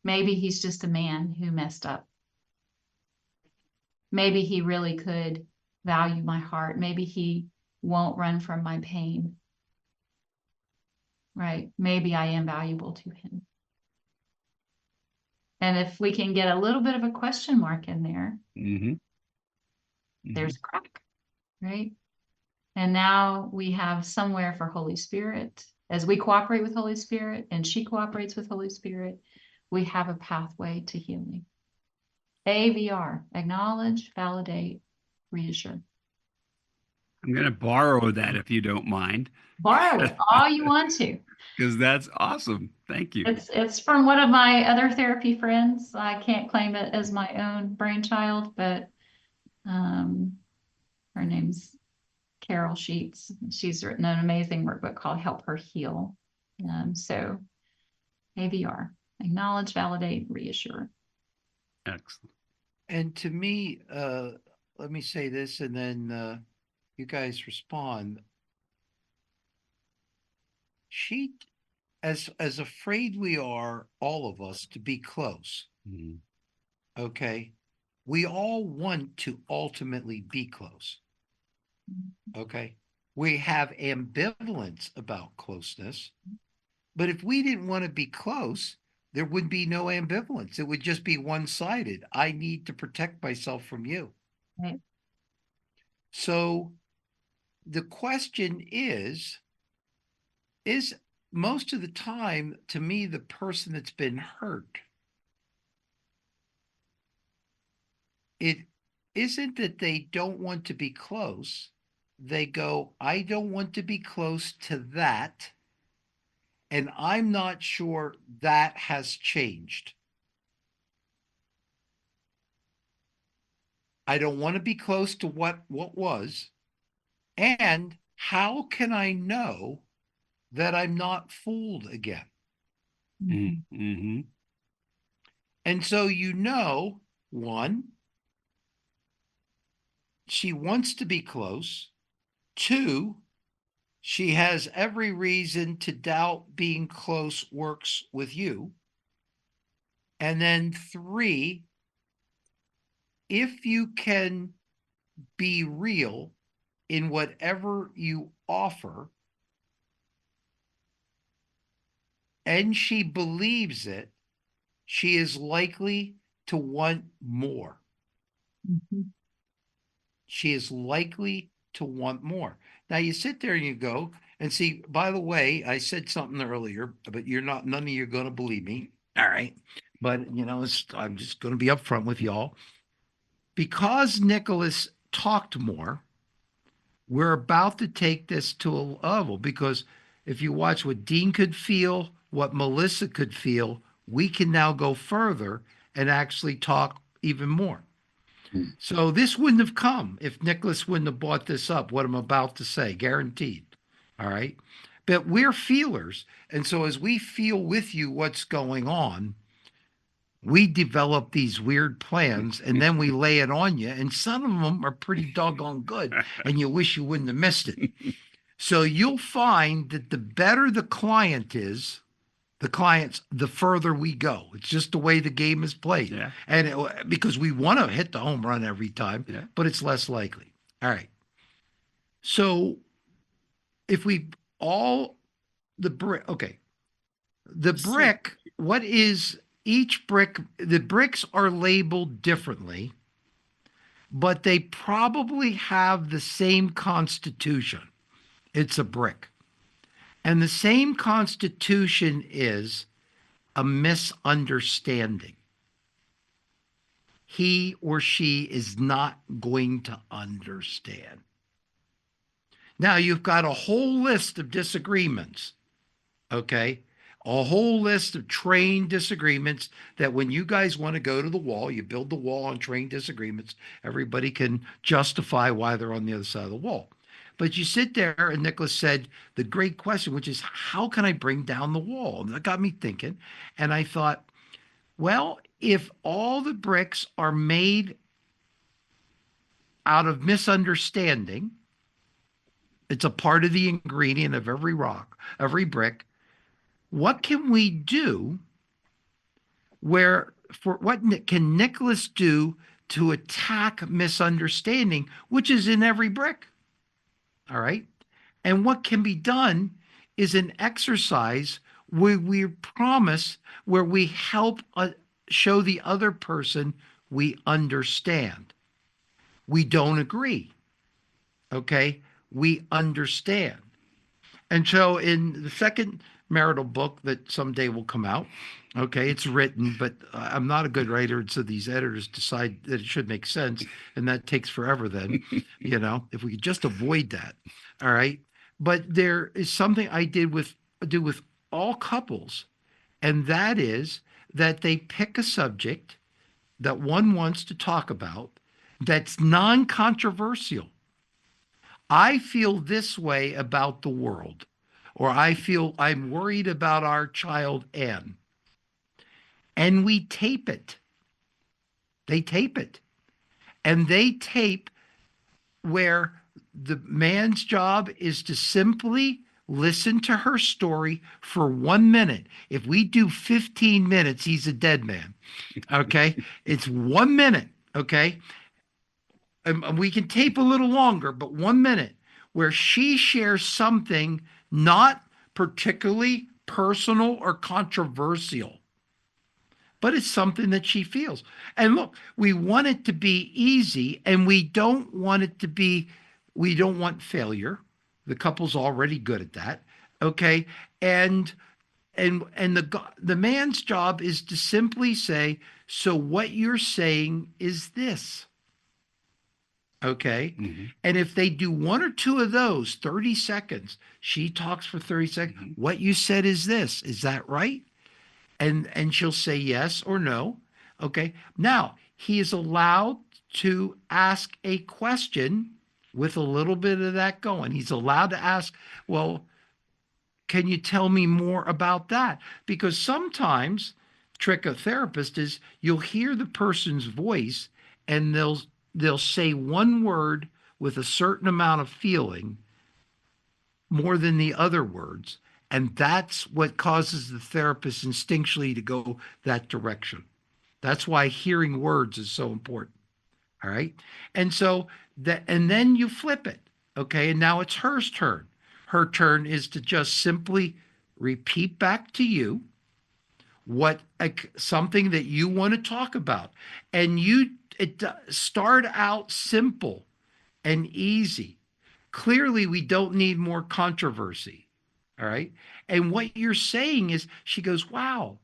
Maybe he's just a man who messed up. Maybe he really could value my heart. Maybe he won't run from my pain. Right? Maybe I am valuable to him. And if we can get a little bit of a question mark in there, there's a crack, right? And now we have somewhere for Holy Spirit. As we cooperate with Holy Spirit and she cooperates with Holy Spirit, we have a pathway to healing. AVR, acknowledge, validate, reassure. I'm going to borrow that if you don't mind. Borrow it all you want to. Because that's awesome. Thank you. It's from one of my other therapy friends. I can't claim it as my own brainchild, but her name's Carol Sheets. She's written an amazing workbook called Help Her Heal. So AVR, acknowledge, validate, reassure. Excellent. And to me, let me say this, and then you guys respond. She, as afraid we are, all of us, to be close. Okay, we all want to ultimately be close. Okay, we have ambivalence about closeness, but if we didn't want to be close, there would be no ambivalence. It would just be one-sided. I need to protect myself from you. Right. So the question is most of the time, to me, the person that's been hurt, it isn't that they don't want to be close. They go, I don't want to be close to that. And I'm not sure that has changed. I don't want to be close to what was. And how can I know that I'm not fooled again? And so, one, she wants to be close. Two, she has every reason to doubt being close works with you. And then three, if you can be real in whatever you offer, and she believes it, she is likely to want more. She is likely to want more. Now you sit there and you go and see, by the way, I said something earlier, but none of you are going to believe me. All right. But, I'm just going to be upfront with y'all. Because Nicholas talked more, we're about to take this to a level, because if you watch what Dean could feel, what Melissa could feel, we can now go further and actually talk even more. So this wouldn't have come if Nicholas wouldn't have brought this up, what I'm about to say, guaranteed. All right. But we're feelers. And so as we feel with you what's going on, we develop these weird plans and then we lay it on you. And some of them are pretty doggone good. And you wish you wouldn't have missed it. So you'll find that the better the client is, the further we go. It's just the way the game is played. Yeah. And because we want to hit the home run every time, Yeah. but it's less likely. All right. So if we all the brick, okay, the brick, what is each brick? The bricks are labeled differently, but they probably have the same constitution. It's a brick. And the same constitution is a misunderstanding. He or she is not going to understand. Now you've got a whole list of disagreements, okay? A whole list of trained disagreements that when you guys want to go to the wall, you build the wall on trained disagreements. Everybody can justify why they're on the other side of the wall. But you sit there, and Nicholas said the great question, which is, how can I bring down the wall? And that got me thinking. And I thought, well, if all the bricks are made out of misunderstanding, it's a part of the ingredient of every rock, every brick. What can we do what can Nicholas do to attack misunderstanding, which is in every brick? All right. And what can be done is an exercise where we promise, where we help show the other person we understand. We don't agree. Okay. We understand. And so in the second marital book that someday will come out, okay, it's written, but I'm not a good writer. And so these editors decide that it should make sense. And that takes forever then, if we could just avoid that. All right. But there is something I do with all couples, and that is that they pick a subject that one wants to talk about that's non-controversial. I feel this way about the world, or I feel I'm worried about our child Anne. And we tape it. They tape it. And they tape where the man's job is to simply listen to her story for 1 minute. If we do 15 minutes, he's a dead man. Okay? It's 1 minute. Okay? And we can tape a little longer, but 1 minute where she shares something not particularly personal or controversial, but it's something that she feels. And look, we want it to be easy, and we don't want failure. The couple's already good at that. Okay. And the man's job is to simply say, so what you're saying is this. Okay. Mm-hmm. And if they do one or two of those, 30 seconds, she talks for 30 seconds. Mm-hmm. What you said is this. Is that right? And she'll say yes or no. Okay. Now he is allowed to ask a question with a little bit of that going. He's allowed to ask, well, can you tell me more about that? Because sometimes trick of therapist is you'll hear the person's voice and they'll say one word with a certain amount of feeling more than the other words. And that's what causes the therapist instinctually to go that direction. That's why hearing words is so important. All right. And so and then you flip it. Okay. And now it's her turn. Her turn is to just simply repeat back to you something that you want to talk about. And start out simple and easy. Clearly, we don't need more controversy. All right. And what you're saying is, she goes, wow,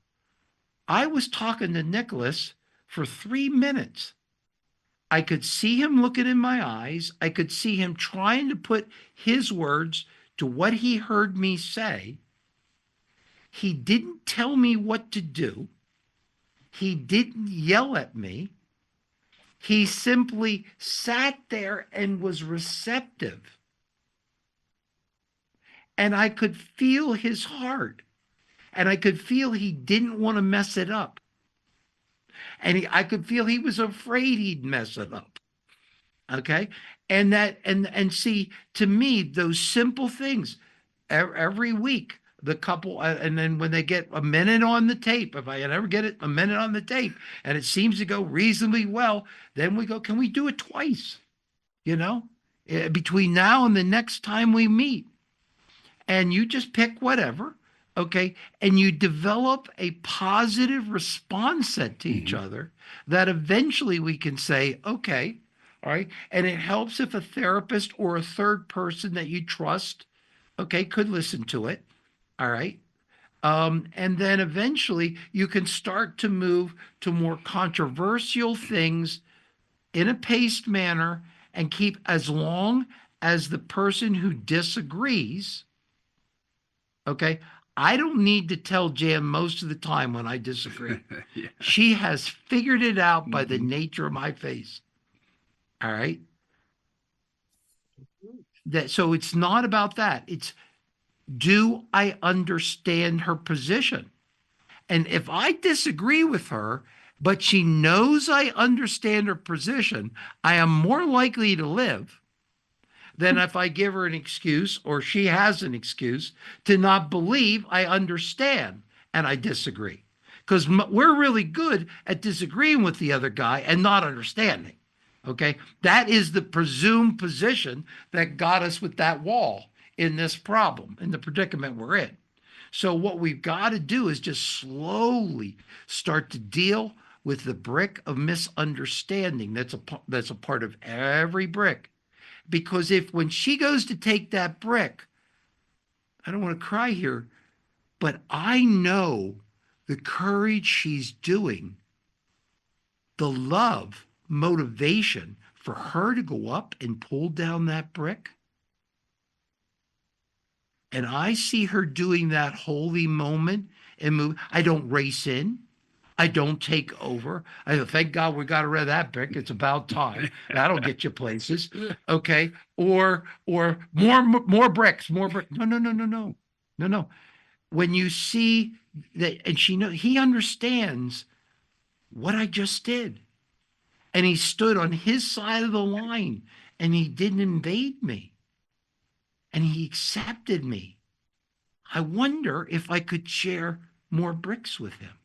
I was talking to Nicholas for 3 minutes. I could see him looking in my eyes. I could see him trying to put his words to what he heard me say. He didn't tell me what to do. He didn't yell at me. He simply sat there and was receptive. And I could feel his heart. And I could feel he didn't want to mess it up. And I could feel he was afraid he'd mess it up. Okay. And see, to me, those simple things every week, the couple, and then when they get a minute on the tape, if I ever get it a minute on the tape and it seems to go reasonably well, then we go, can we do it twice? You know, between now and the next time we meet, and you just pick whatever, okay, and you develop a positive response set to each other that eventually we can say, okay, all right. And it helps if a therapist or a third person that you trust, okay, could listen to it. All right. And then eventually you can start to move to more controversial things in a paced manner and keep, as long as the person who disagrees, okay, I don't need to tell Jan most of the time when I disagree. Yeah. She has figured it out by the nature of my face. All right. So it's not about that. It's, do I understand her position? And if I disagree with her, but she knows I understand her position, I am more likely to live than if I give her an excuse, or she has an excuse to not believe I understand and I disagree. Because we're really good at disagreeing with the other guy and not understanding. Okay. That is the presumed position that got us with that wall in this problem, in the predicament we're in. So what we've got to do is just slowly start to deal with the brick of misunderstanding that's a part of every brick. Because if, when she goes to take that brick, I don't want to cry here, but I know the courage she's doing, the love, motivation for her to go up and pull down that brick. And I see her doing that holy moment and move. I don't race in. I don't take over. I go, thank God we got rid of that brick. It's about time. That'll get you places. Okay. Or more bricks, more bricks. No. When you see that, and he understands what I just did. And he stood on his side of the line and he didn't invade me. And he accepted me. I wonder if I could share more bricks with him.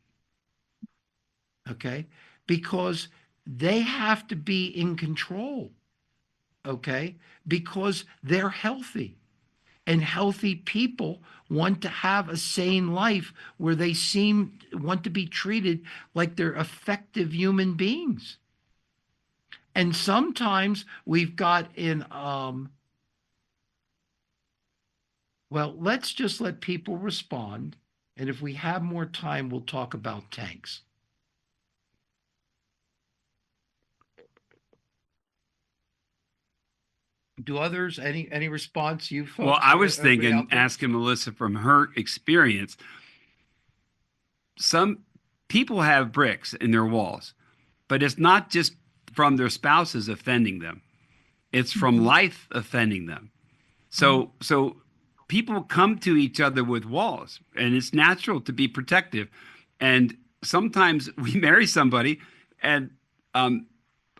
Okay? Because they have to be in control. Okay? Because they're healthy. And healthy people want to have a sane life where they want to be treated like they're effective human beings. And sometimes we've got in, well, let's just let people respond. And if we have more time, we'll talk about tanks. Do others, any response, you folks? Well, I was Everybody thinking, out there? asking Melissa from her experience, some people have bricks in their walls, but it's not just from their spouses offending them. It's from life offending them. So people come to each other with walls, and it's natural to be protective. And sometimes we marry somebody and all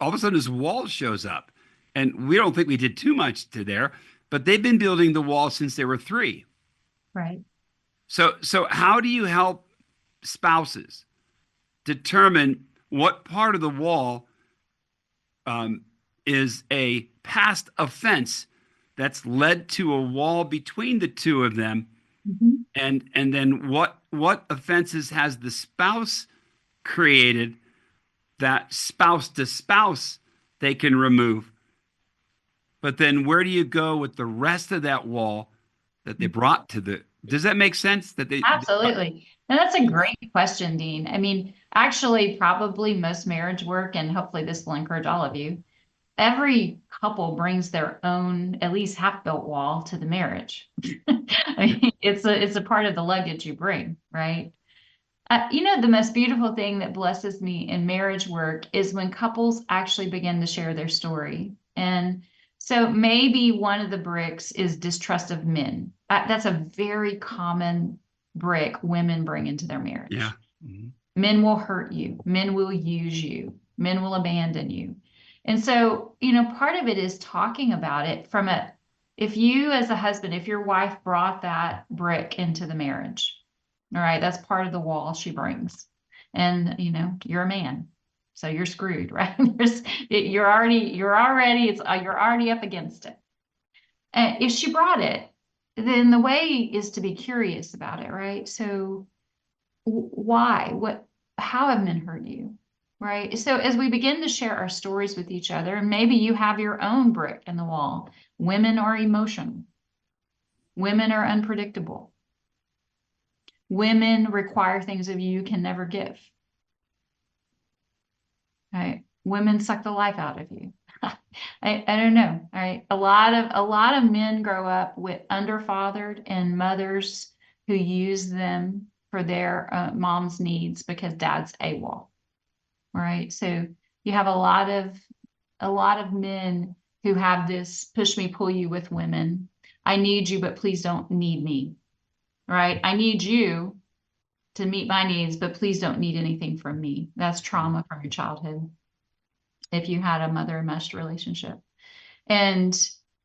of a sudden this wall shows up. And we don't think we did too much to there, but they've been building the wall since they were 3. Right. So how do you help spouses determine what part of the wall is a past offense that's led to a wall between the two of them, and then what offenses has the spouse created that spouse to spouse they can remove? But then where do you go with the rest of that wall that they brought to the, does that make sense? That they Absolutely. And that's a great question, Dean. I mean, actually, probably most marriage work, and hopefully this will encourage all of you, every couple brings their own at least half-built wall to the marriage. I mean, it's a part of the luggage you bring, right? The most beautiful thing that blesses me in marriage work is when couples actually begin to share their story. And so maybe one of the bricks is distrust of men. That's a very common brick women bring into their marriage. Yeah. Men will hurt you. Men will use you. Men will abandon you. And so, part of it is talking about it if you as a husband, if your wife brought that brick into the marriage, all right, that's part of the wall she brings. And, you're a man, so you're screwed, right? You're already up against it. And if she brought it, then the way is to be curious about it, right? So why? How have men hurt you? Right? So as we begin to share our stories with each other, and maybe you have your own brick in the wall. Women are emotional. Women are unpredictable. Women require things of you can never give. Right? Women suck the life out of you. I don't know. Right? A lot of men grow up with underfathered and mothers who use them for their mom's needs because dad's AWOL. Right? So you have a lot of men who have this push me, pull you with women. I need you, but please don't need me. Right? I need you to meet my needs, but please don't need anything from me. That's trauma from your childhood. If you had a mother-mesh relationship. And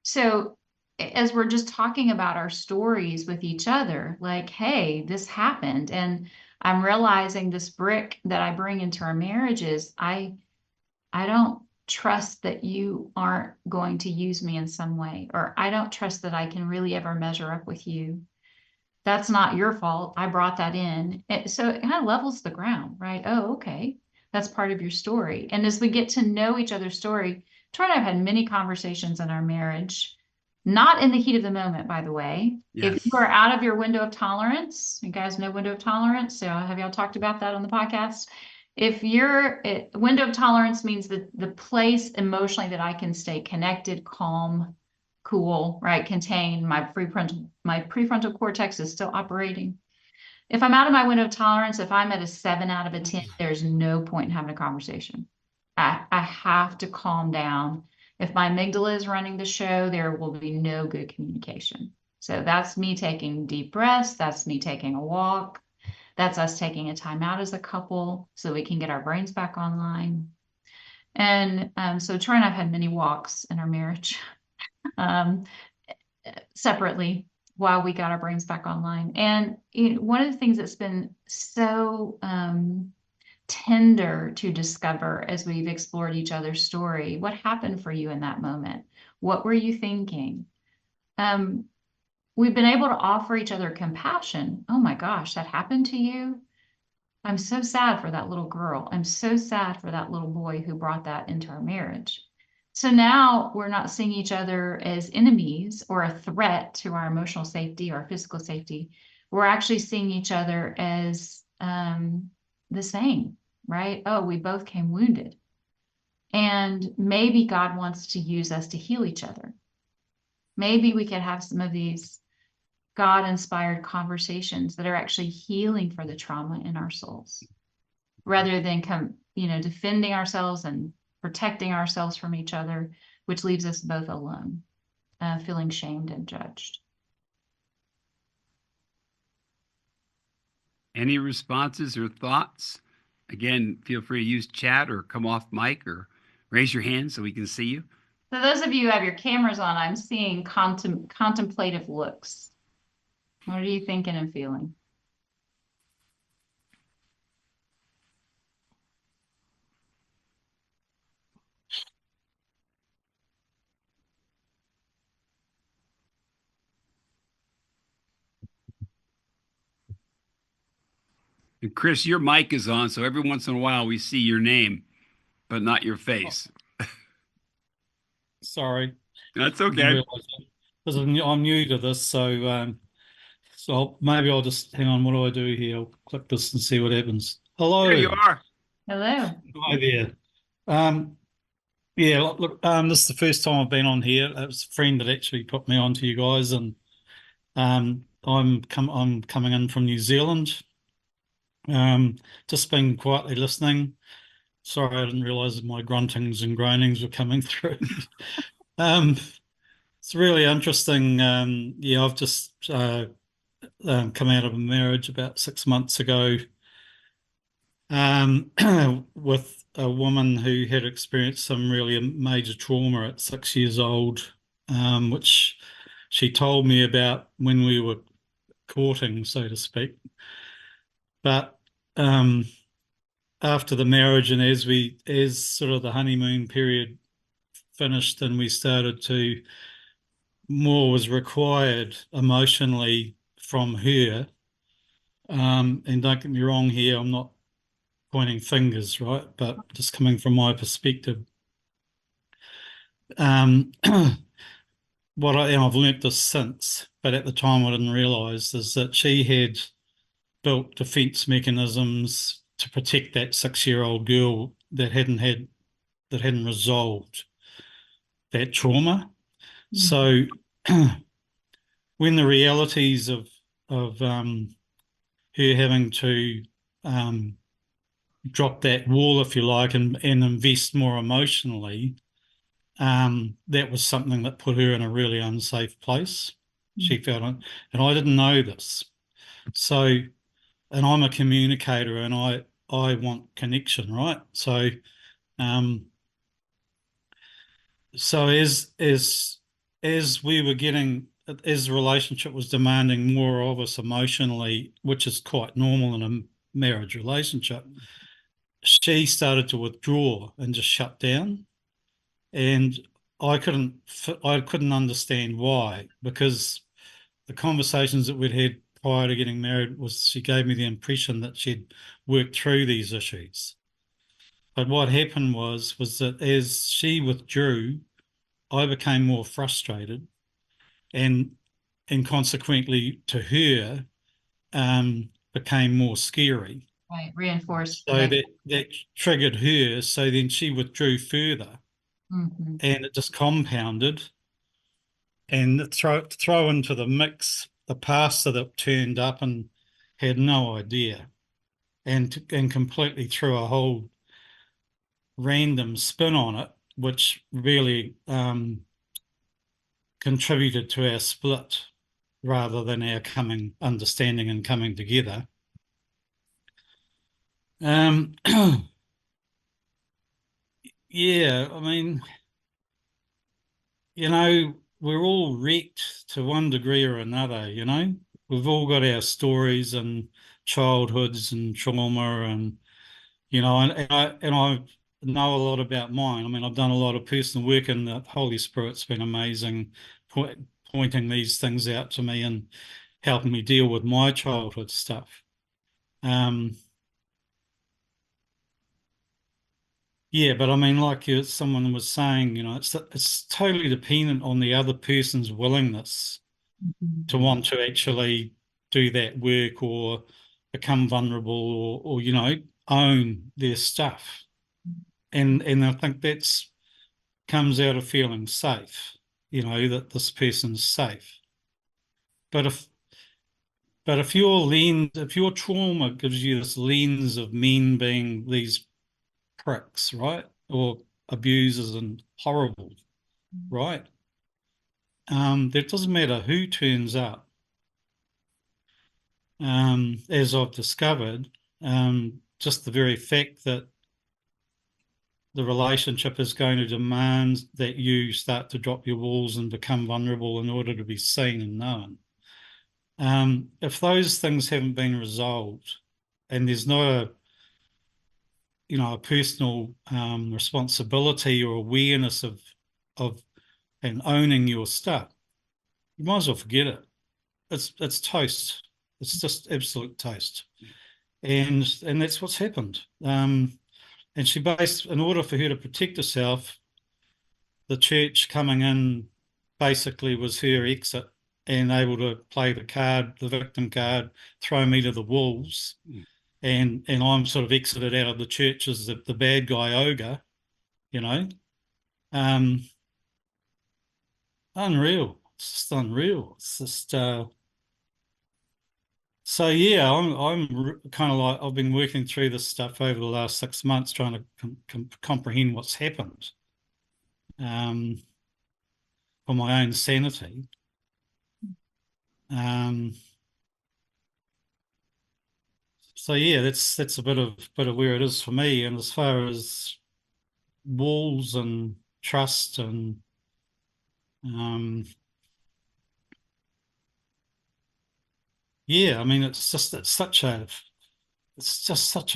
so as we're just talking about our stories with each other, like, hey, this happened. And I'm realizing this brick that I bring into our marriages, I don't trust that you aren't going to use me in some way, or I don't trust that I can really ever measure up with you. That's not your fault. I brought that in. So it kind of levels the ground, right? Oh, okay. That's part of your story. And as we get to know each other's story, Troy and I have had many conversations in our marriage, not in the heat of the moment, by the way. Yes. If you are out of your window of tolerance, you guys know window of tolerance. So have y'all talked about that on the podcast? If your window of tolerance means the place emotionally that I can stay connected, calm, cool, right? Contained, my prefrontal cortex is still operating. If I'm out of my window of tolerance, if I'm at a 7 out of a 10, there's no point in having a conversation. I have to calm down. If my amygdala is running the show, there will be no good communication. So that's me taking deep breaths. That's me taking a walk. That's us taking a time out as a couple so we can get our brains back online. And so Troy and I've had many walks in our marriage separately while we got our brains back online. And one of the things that's been so tender to discover as we've explored each other's story, what happened for you in that moment? What were you thinking? We've been able to offer each other compassion. Oh my gosh, that happened to you? I'm so sad for that little girl. I'm so sad for that little boy who brought that into our marriage. So now we're not seeing each other as enemies or a threat to our emotional safety or physical safety. We're actually seeing each other as the same, right? Oh, we both came wounded. And maybe God wants to use us to heal each other. Maybe we could have some of these God-inspired conversations that are actually healing for the trauma in our souls, rather than defending ourselves and protecting ourselves from each other, which leaves us both alone, feeling shamed and judged. Any responses or thoughts? Again, feel free to use chat or come off mic or raise your hand so we can see you. So those of you who have your cameras on, I'm seeing contemplative looks. What are you thinking and feeling? And Chris, your mic is on, so every once in a while we see your name, but not your face. Sorry. That's okay. Because I'm new to this, so maybe I'll just hang on. What do I do here? I'll click this and see what happens. Hello. There you are. Hello. Hi there. Yeah, look, this is the first time I've been on here. It was a friend that actually put me on to you guys, and I'm coming in from New Zealand. Just been quietly listening. Sorry, I didn't realize that my gruntings and groanings were coming through. It's really interesting. Yeah, I've just come out of a marriage about 6 months ago, with a woman who had experienced some really major trauma at 6 years old, which she told me about when we were courting, so to speak. But after the marriage and as sort of the honeymoon period finished and we started to, more was required emotionally from her. And don't get me wrong here, I'm not pointing fingers, right? But just coming from my perspective. And I've learnt this since, but at the time I didn't realise, is that she had built defence mechanisms to protect that 6-year-old girl that hadn't resolved that trauma. So when the realities of her having to drop that wall, if you like, and invest more emotionally, that was something that put her in a really unsafe place. She felt it, and I didn't know this. So, and I'm a communicator, and I want connection, right? So, so as we were getting, as the relationship was demanding more of us emotionally, which is quite normal in a marriage relationship, she started to withdraw and just shut down. And I couldn't understand why, because the conversations that we'd had prior to getting married was, she gave me the impression that she'd worked through these issues. But what happened was that as she withdrew, I became more frustrated, and consequently to her, became more scary. Right, reinforced. So that triggered her. So then she withdrew further, Mm-hmm. and it just compounded. And throw into the mix the pastor that turned up and had no idea, and completely threw a whole random spin on it, which really contributed to our split rather than our understanding and coming together. Yeah, I mean, we're all wrecked to one degree or another, We've all got our stories and childhoods and trauma, and, I know a lot about mine. I mean, I've done a lot of personal work, and the Holy Spirit's been amazing, pointing these things out to me and helping me deal with my childhood stuff. Yeah, but I mean, like someone was saying, it's totally dependent on the other person's willingness to want to actually do that work or become vulnerable, or own their stuff. And I think that's comes out of feeling safe, that this person's safe. But if your trauma gives you this lens of men being these pricks, right? Or abusers and horrible, right? It doesn't matter who turns up. As I've discovered, just the very fact that the relationship is going to demand that you start to drop your walls and become vulnerable in order to be seen and known. If those things haven't been resolved, and there's not a personal responsibility or awareness of and owning your stuff, you might as well forget it. It's toast. It's just absolute toast. And that's what's happened. And in order for her to protect herself, the church coming in basically was her exit, and able to play the victim card, throw me to the wolves. And I'm sort of exited out of the church as the bad guy ogre, unreal. It's just unreal. It's just so yeah. I'm kind of like, I've been working through this stuff over the last 6 months, trying to comprehend what's happened, for my own sanity. So yeah, that's a bit of where it is for me. And as far as walls and trust and yeah, I mean it's just such a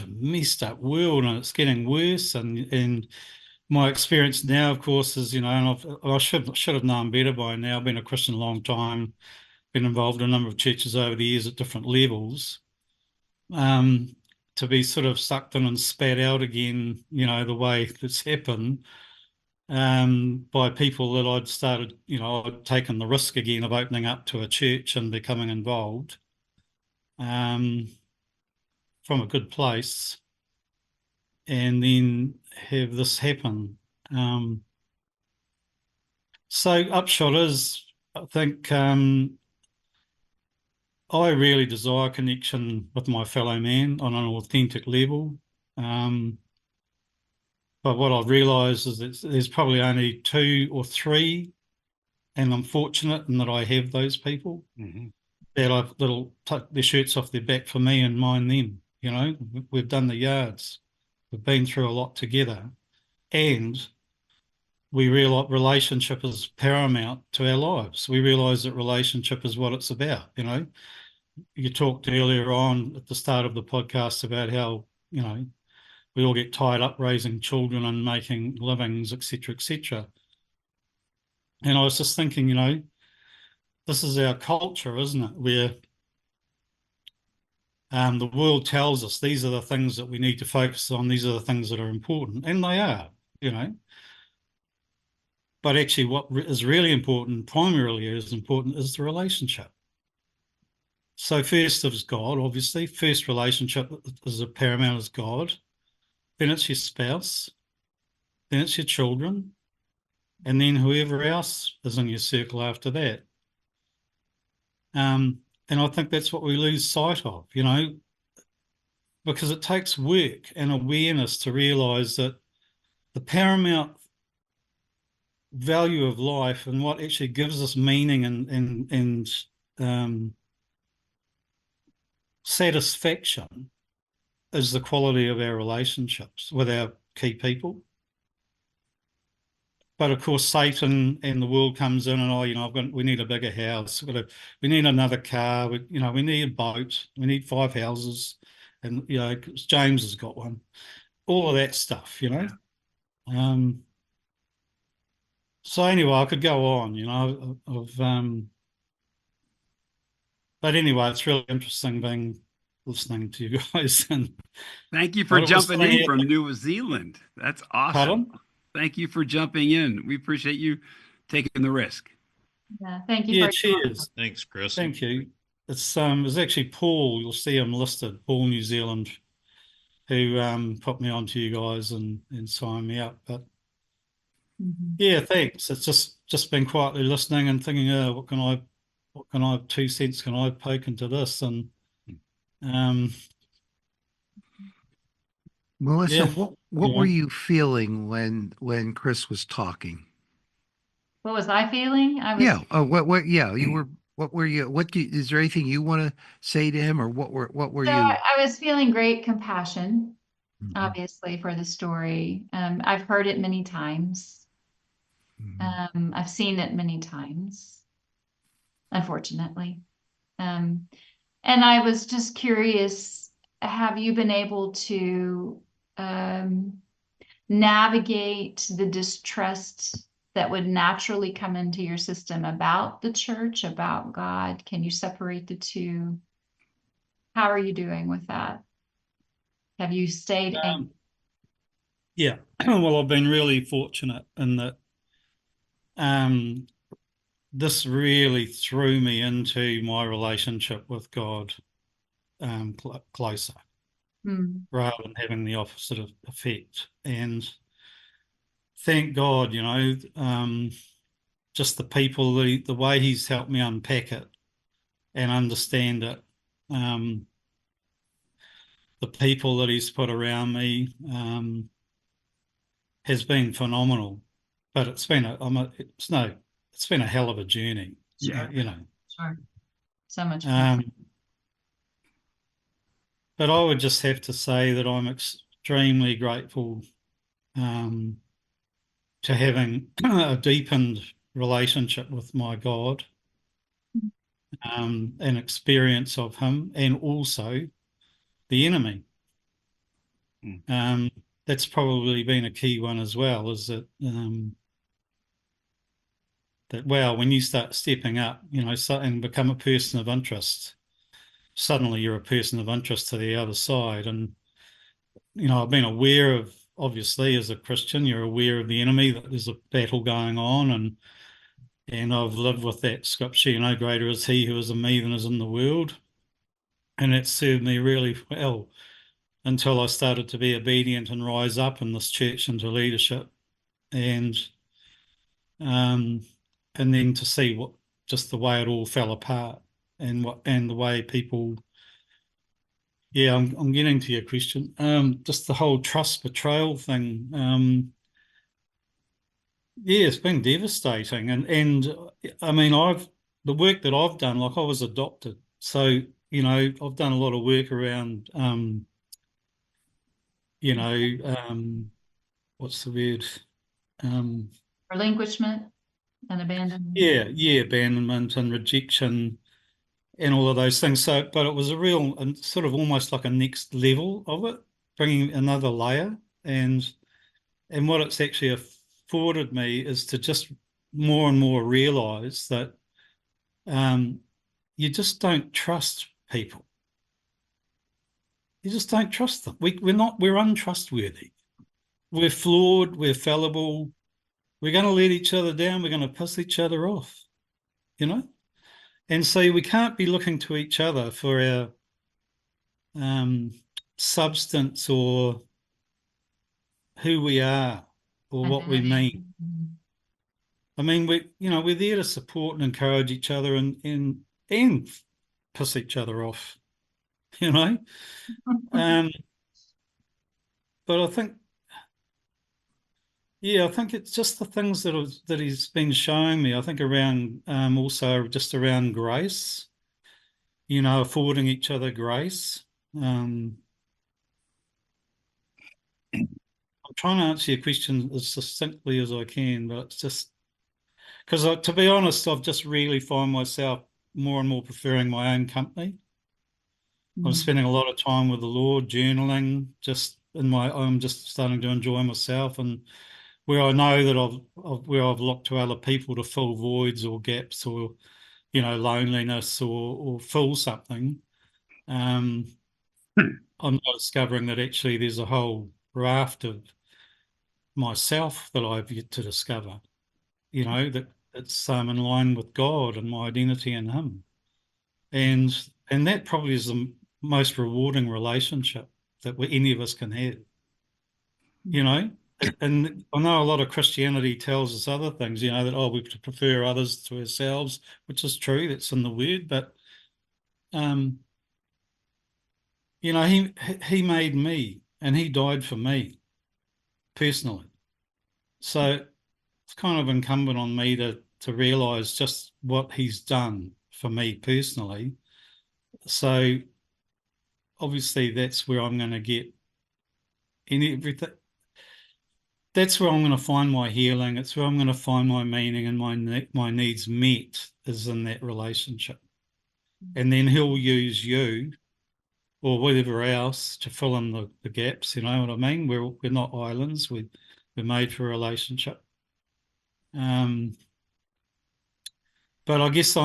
messed up world, and it's getting worse. And my experience now, of course, is, and I should have known better by now. I've been a Christian a long time, been involved in a number of churches over the years at different levels. To be sort of sucked in and spat out again, the way that's happened, by people that I'd started, I'd taken the risk again of opening up to a church and becoming involved, from a good place, and then have this happen. So upshot is, I think, I really desire connection with my fellow man on an authentic level. But what I've realised is that there's probably only 2 or 3, and I'm fortunate in that I have those people that'll take their shirts off their back for me and mine them. We've done the yards, we've been through a lot together, and we realise relationship is paramount to our lives. We realise that relationship is what it's about. You talked earlier on at the start of the podcast about how, we all get tied up raising children and making livings, etc., etc. And I was just thinking, this is our culture, isn't it? Where the world tells us these are the things that we need to focus on, these are the things that are important, and they are, But actually what is really important, primarily is important, is the relationship. So first is God, obviously. First relationship is a paramount is God. Then it's your spouse. Then it's your children. And then whoever else is in your circle after that. And I think that's what we lose sight of, because it takes work and awareness to realise that the paramount value of life and what actually gives us meaning and satisfaction is the quality of our relationships with our key people. But of course, Satan and the world comes in and we need a bigger house. We need another car. We need a boat. We need 5 houses, and James has got one. All of that stuff, Yeah. So anyway, I could go on, but anyway, it's really interesting listening to you guys. And Thank you for jumping in from New Zealand. That's awesome. Pardon? Thank you for jumping in. We appreciate you taking the risk. Yeah, thank you. Yeah, for cheers. Thanks, Chris. Thank you. It's actually Paul. You'll see him listed, Paul, New Zealand, who put me onto you guys and signed me up. But yeah, thanks. It's just been quietly listening and thinking, what can I 2 cents can I poke into this? And Melissa, Yeah. what were you feeling when Chris was talking? What was I feeling? I was Yeah. Is there anything you want to say to him, or what were So you? I was feeling great compassion, Mhm, obviously, for the story. I've heard it many times. mhm. I've seen it many times, unfortunately. And I was just curious, have you been able to navigate the distrust that would naturally come into your system about the church, about God? Can you separate the two? How are you doing with that? Have you stayed anchored? Yeah. Well, I've been really fortunate in that this really threw me into my relationship with God closer, rather than having the opposite effect. And thank God, just the people, the way he's helped me unpack it and understand it. The people that he's put around me has been phenomenal. But it's been a hell of a journey. Yeah. Sure. So much. but I would just have to say that I'm extremely grateful to having a deepened relationship with my God, an experience of Him, and also the enemy. That's probably been a key one as well, is that when you start stepping up, and become a person of interest, suddenly you're a person of interest to the other side. And, I've been aware of, obviously, as a Christian, you're aware of the enemy, that there's a battle going on, and I've lived with that scripture, greater is he who is in me than is in the world. And it served me really well until I started to be obedient and rise up in this church into leadership. And then to see just the way it all fell apart, and the way people, I'm getting to your question. Just the whole trust betrayal thing. It's been devastating. And I mean, the work that I've done, like I was adopted. So, I've done a lot of work around, what's the word? Relinquishment and abandonment. Abandonment and rejection and all of those things. So, but it was a real, and sort of almost like a next level of it, bringing another layer. And what it's actually afforded me is to just more and more realise that you just don't trust people. You just don't trust them. We're untrustworthy. We're flawed. We're fallible. We're going to let each other down. We're going to piss each other off, And so we can't be looking to each other for our substance or who we are or what we mean. I mean, we're there to support and encourage each other and piss each other off, But I think, I think it's just the things that he's been showing me. I think around also just around grace, affording each other grace. I'm trying to answer your question as succinctly as I can, but it's just because, to be honest, I've just really find myself more and more preferring my own company. I'm spending a lot of time with the Lord, journaling, I'm just starting to enjoy myself, and where I know that I've looked to other people to fill voids or gaps or, loneliness or fill something. I'm discovering that actually there's a whole raft of myself that I've yet to discover, that it's in line with God and my identity in Him. And that probably is the most rewarding relationship that any of us can have, And I know a lot of Christianity tells us other things, that, we prefer others to ourselves, which is true. That's in the word. But, he made me and he died for me personally. So it's kind of incumbent on me to realise just what he's done for me personally. So obviously that's where I'm going to get everything. That's where I'm going to find my healing. It's where I'm going to find my meaning and my needs met, is in that relationship. And then he'll use you or whatever else to fill in the gaps. You know what I mean? We're not islands. We're made for a relationship. But I guess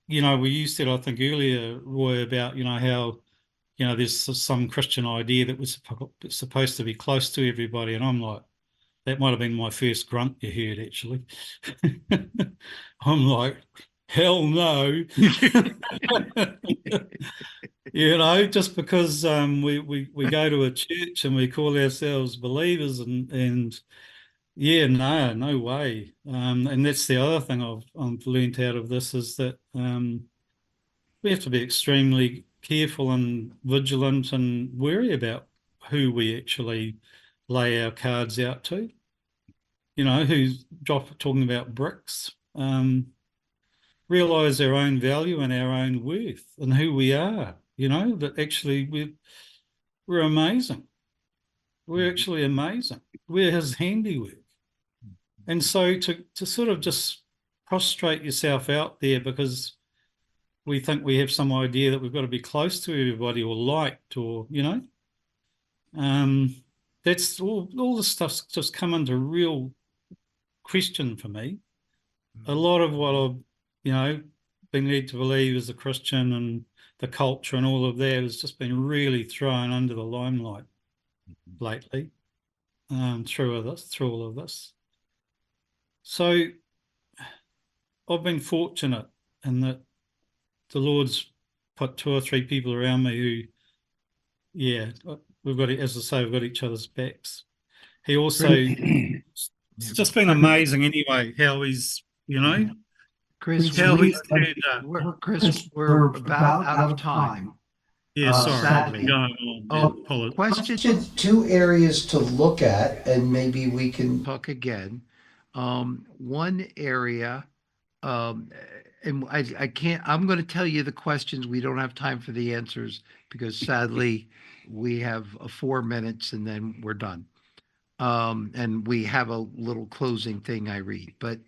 you said, I think earlier, Roy, about, how, there's some Christian idea that we're supposed to be close to everybody. And I'm like, that might have been my first grunt you heard, actually. I'm like, hell no. Just because we go to a church and we call ourselves believers and no way. And that's the other thing I've learned out of this, is that we have to be extremely careful and vigilant and wary about who we actually lay our cards out to. Who's talking about bricks. Realise our own value and our own worth and who we are that actually we're amazing. We're Mhm. actually amazing. We're his handiwork. And so to sort of just prostrate yourself out there because we think we have some idea that we've got to be close to everybody or liked or, that's all this stuff's just come into real question for me. A lot of what I've, been led to believe as a Christian and the culture and all of that has just been really thrown under the limelight lately, through all of this. So I've been fortunate in that the Lord's put 2 or 3 people around me who, we've got, as I say, we've got each other's backs. He also, it's just been amazing anyway, how he's, Chris, how he's turned up. we're about out of time. Yeah, sorry. Sadly. Going on. Oh, Apologies. question, 2 areas to look at, and maybe we can talk again. One area, and I can't, I'm going to tell you the questions. We don't have time for the answers because sadly we have 4 minutes and then we're done. And we have a little closing thing I read, but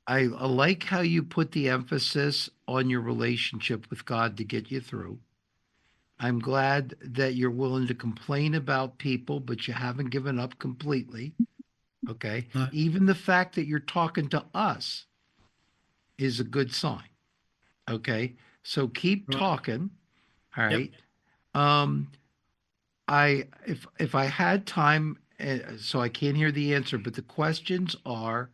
I like how you put the emphasis on your relationship with God to get you through. I'm glad that you're willing to complain about people, but you haven't given up completely. Okay. Right. Even the fact that you're talking to us is a good sign. Okay. So keep Right. talking. All Yep. right. If I had time, so I can't hear the answer, but the questions are,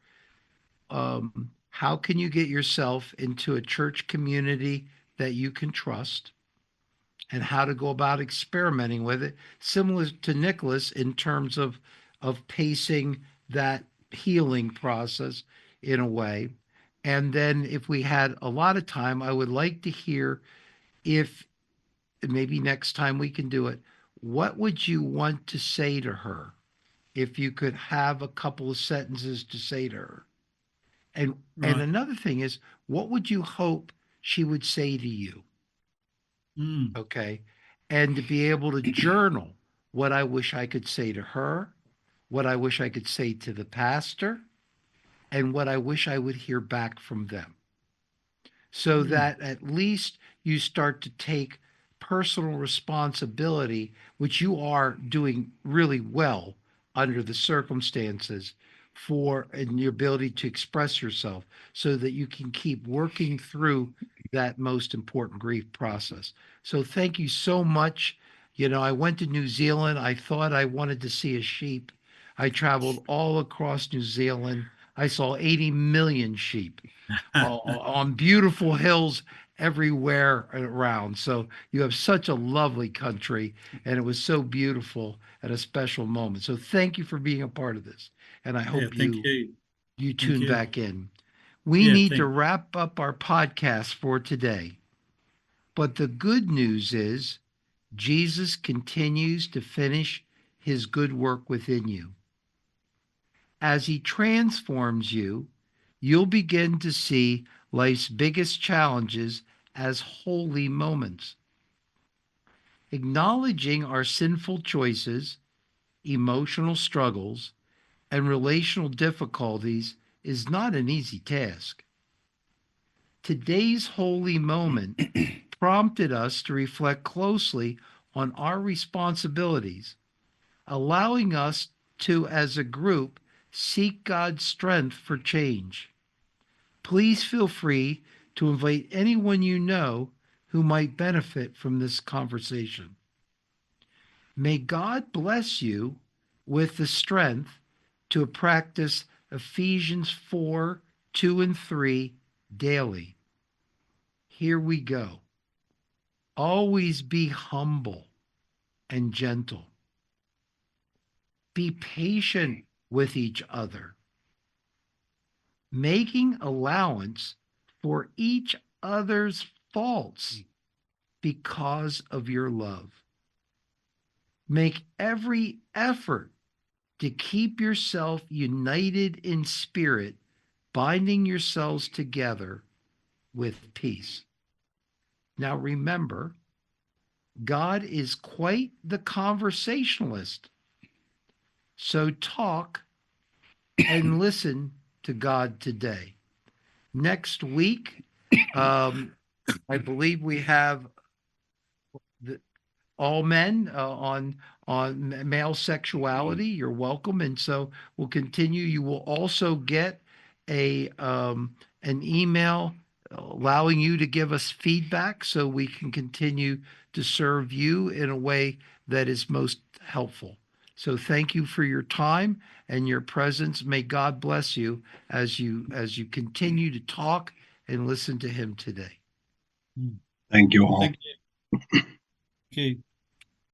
how can you get yourself into a church community that you can trust, and how to go about experimenting with it, similar to Nicholas in terms of pacing that healing process in a way. And then if we had a lot of time, I would like to hear, if maybe next time we can do it, what would you want to say to her if you could have a couple of sentences to say to her? And Right. another thing is, what would you hope she would say to you? Mm. Okay. And to be able to journal what I wish I could say to her, what I wish I could say to the pastor, and what I wish I would hear back from them. So that at least you start to take personal responsibility, which you are doing really well under the circumstances, for and your ability to express yourself so that you can keep working through that most important grief process. So thank you so much. I went to New Zealand. I thought I wanted to see a sheep. I traveled all across New Zealand. I saw 80 million sheep on beautiful hills everywhere around. So you have such a lovely country, and it was so beautiful at a special moment. So thank you for being a part of this, and I hope Thank you you. tune you. back in. We need to thank wrap up our podcast for today, but the good news is Jesus continues to finish his good work within you. As he transforms you, you'll begin to see life's biggest challenges as holy moments. Acknowledging our sinful choices, emotional struggles, and relational difficulties is not an easy task. Today's holy moment prompted us to reflect closely on our responsibilities, allowing us to, as a group, seek God's strength for change. Please feel free to invite anyone you know who might benefit from this conversation. May God bless you with the strength to practice Ephesians 4:2 and 3 daily. Here we go. Always be humble and gentle. Be patient with each other, making allowance for each other's faults because of your love. Make every effort to keep yourself united in spirit, binding yourselves together with peace. Now remember, God is quite the conversationalist. So talk and listen to God today. Next week, I believe we have all men on male sexuality. You're welcome, and so we'll continue. You will also get an email allowing you to give us feedback so we can continue to serve you in a way that is most helpful. So thank you for your time and your presence. May God bless you as you continue to talk and listen to him today. Thank you all. Thank you. Thank you.